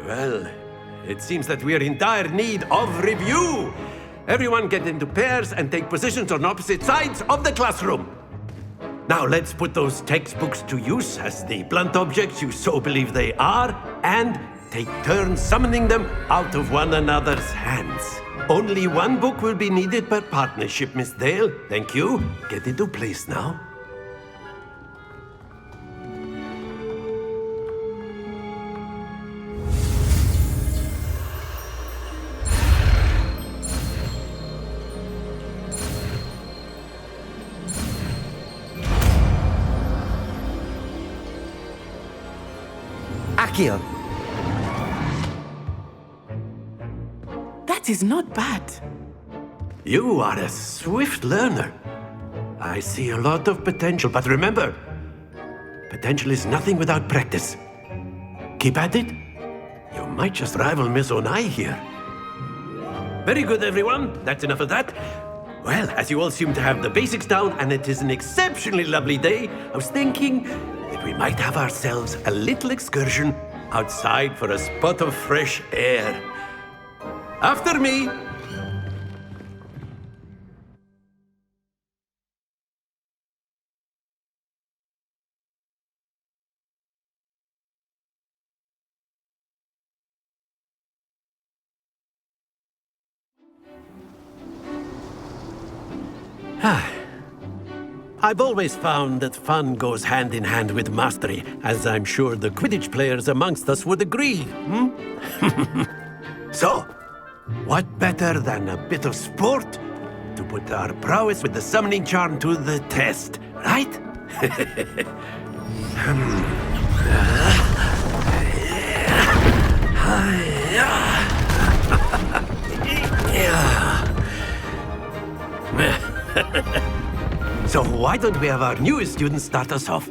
Speaker 8: Well, it seems that we are in dire need of review. Everyone get into pairs and take positions on opposite sides of the classroom. Now let's put those textbooks to use as the blunt objects you so believe they are, and take turns summoning them out of one another's hands. Only one book will be needed per partnership, Miss Dale. Thank you. Get into place now.
Speaker 1: Accio.
Speaker 4: That is not bad.
Speaker 8: You are a swift learner. I see a lot of potential, but remember, potential is nothing without practice. Keep at it. You might just rival Miss Onai here. Very good, everyone. That's enough of that. Well, as you all seem to have the basics down, and it is an exceptionally lovely day, I was thinking that we might have ourselves a little excursion outside for a spot of fresh air. After me. I've always found that fun goes hand in hand with mastery, as I'm sure the Quidditch players amongst us would agree. So, what better than a bit of sport to put our prowess with the summoning charm to the test, right? So why don't we have our newest student start us off?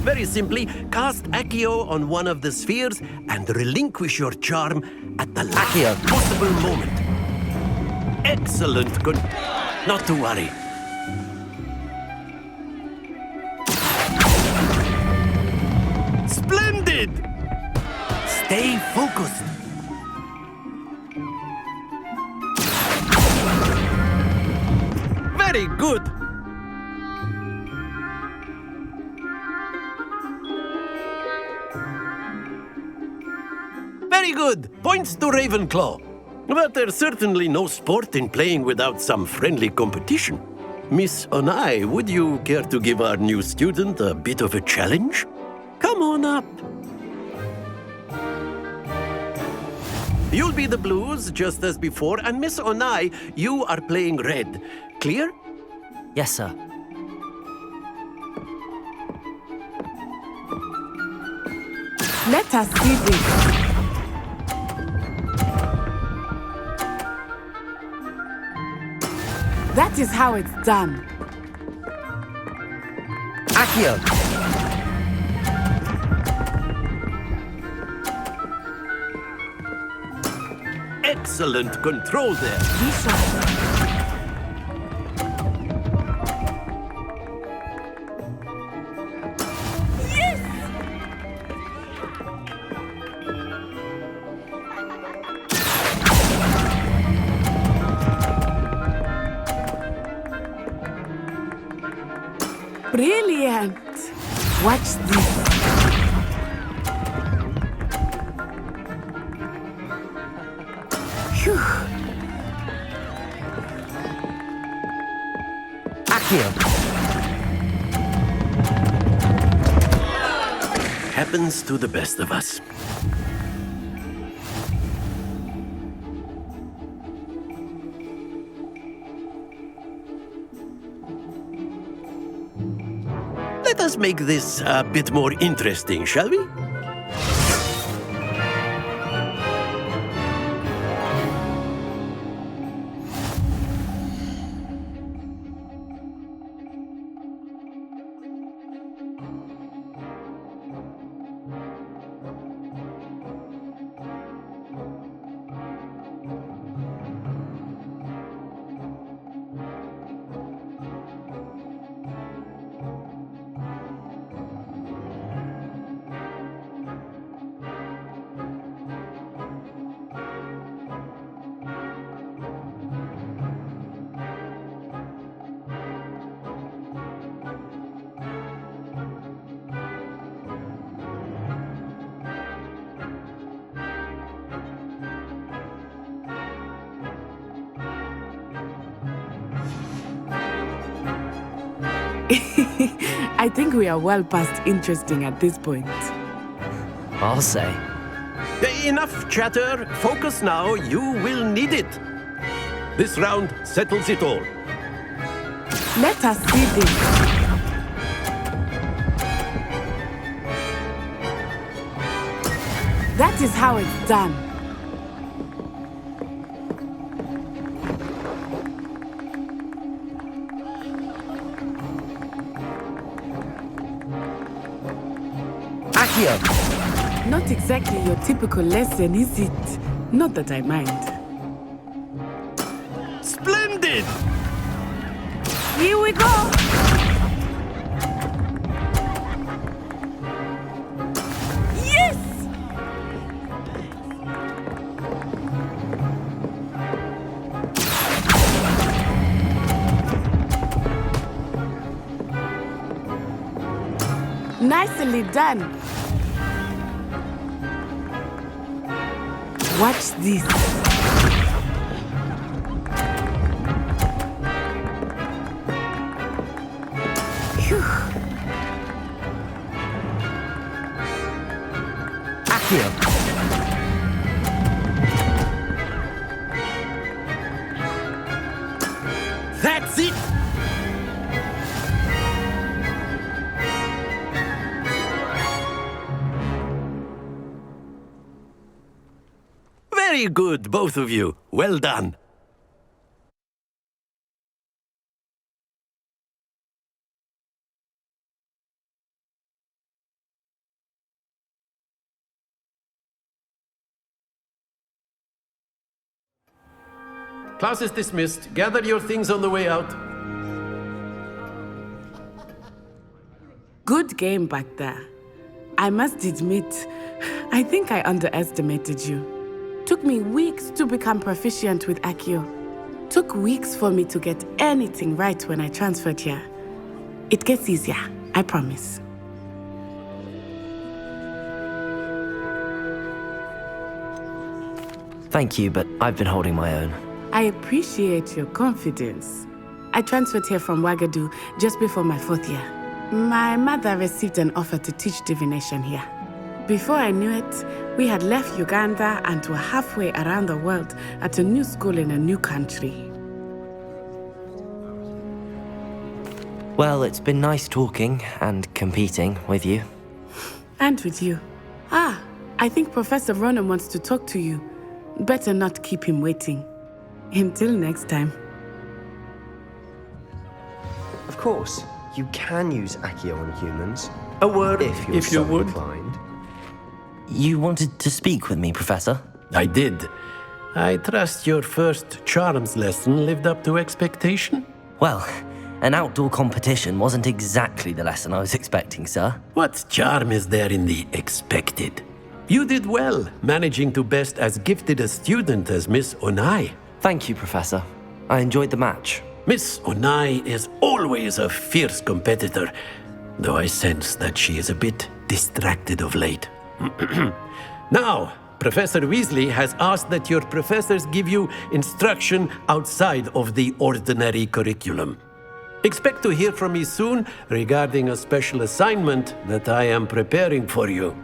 Speaker 8: Very simply, cast Accio on one of the spheres and relinquish your charm at the last possible moment. Excellent. Good. Not to worry. Splendid! Stay focused. Very good. Very good. Points to Ravenclaw. But there's certainly no sport in playing without some friendly competition. Miss Onai, would you care to give our new student a bit of a challenge? Come on up. You'll be the blues, just as before, and Miss Onai, you are playing red. Clear?
Speaker 1: Yes, sir.
Speaker 4: Let us see this. That is how it's done.
Speaker 1: Accio!
Speaker 8: Excellent control there.
Speaker 4: Yes! Brilliant! Watch this. Phew.
Speaker 1: Accio!
Speaker 8: Happens to the best of us. Let us make this a bit more interesting, shall we?
Speaker 4: I think we are well past interesting at this point.
Speaker 1: I'll say.
Speaker 8: Enough chatter. Focus now. You will need it. This round settles it all.
Speaker 4: Let us see this. That is how it's done.
Speaker 1: Accio!
Speaker 4: Not exactly your typical lesson, is it? Not that I mind.
Speaker 8: Splendid!
Speaker 4: Here we go! Yes! Nicely done. Watch this. Phew.
Speaker 1: Accio!
Speaker 8: That's it! Very good, both of you. Well done.
Speaker 7: Class is dismissed. Gather your things on the way out.
Speaker 4: Good game back there. I must admit, I think I underestimated you. Took me weeks to become proficient with Accio. Took weeks for me to get anything right when I transferred here. It gets easier, I promise.
Speaker 1: Thank you, but I've been holding my own.
Speaker 4: I appreciate your confidence. I transferred here from Wagadu just before my 4th year. My mother received an offer to teach divination here. Before I knew it, we had left Uganda and were halfway around the world at a new school in a new country.
Speaker 1: Well, it's been nice talking and competing with you.
Speaker 4: And with you. Ah, I think Professor Ronan wants to talk to you. Better not keep him waiting. Until next time.
Speaker 21: Of course, you can use Accio on humans. A word if you're so inclined.
Speaker 1: You wanted to speak with me, Professor?
Speaker 8: I did. I trust your first charms lesson lived up to expectation?
Speaker 1: Well, an outdoor competition wasn't exactly the lesson I was expecting, sir.
Speaker 8: What charm is there in the expected? You did well, managing to best as gifted a student as Miss Onai.
Speaker 1: Thank you, Professor. I enjoyed the match.
Speaker 8: Miss Onai is always a fierce competitor, though I sense that she is a bit distracted of late. Now, Professor Weasley has asked that your professors give you instruction outside of the ordinary curriculum. Expect to hear from me soon regarding a special assignment that I am preparing for you.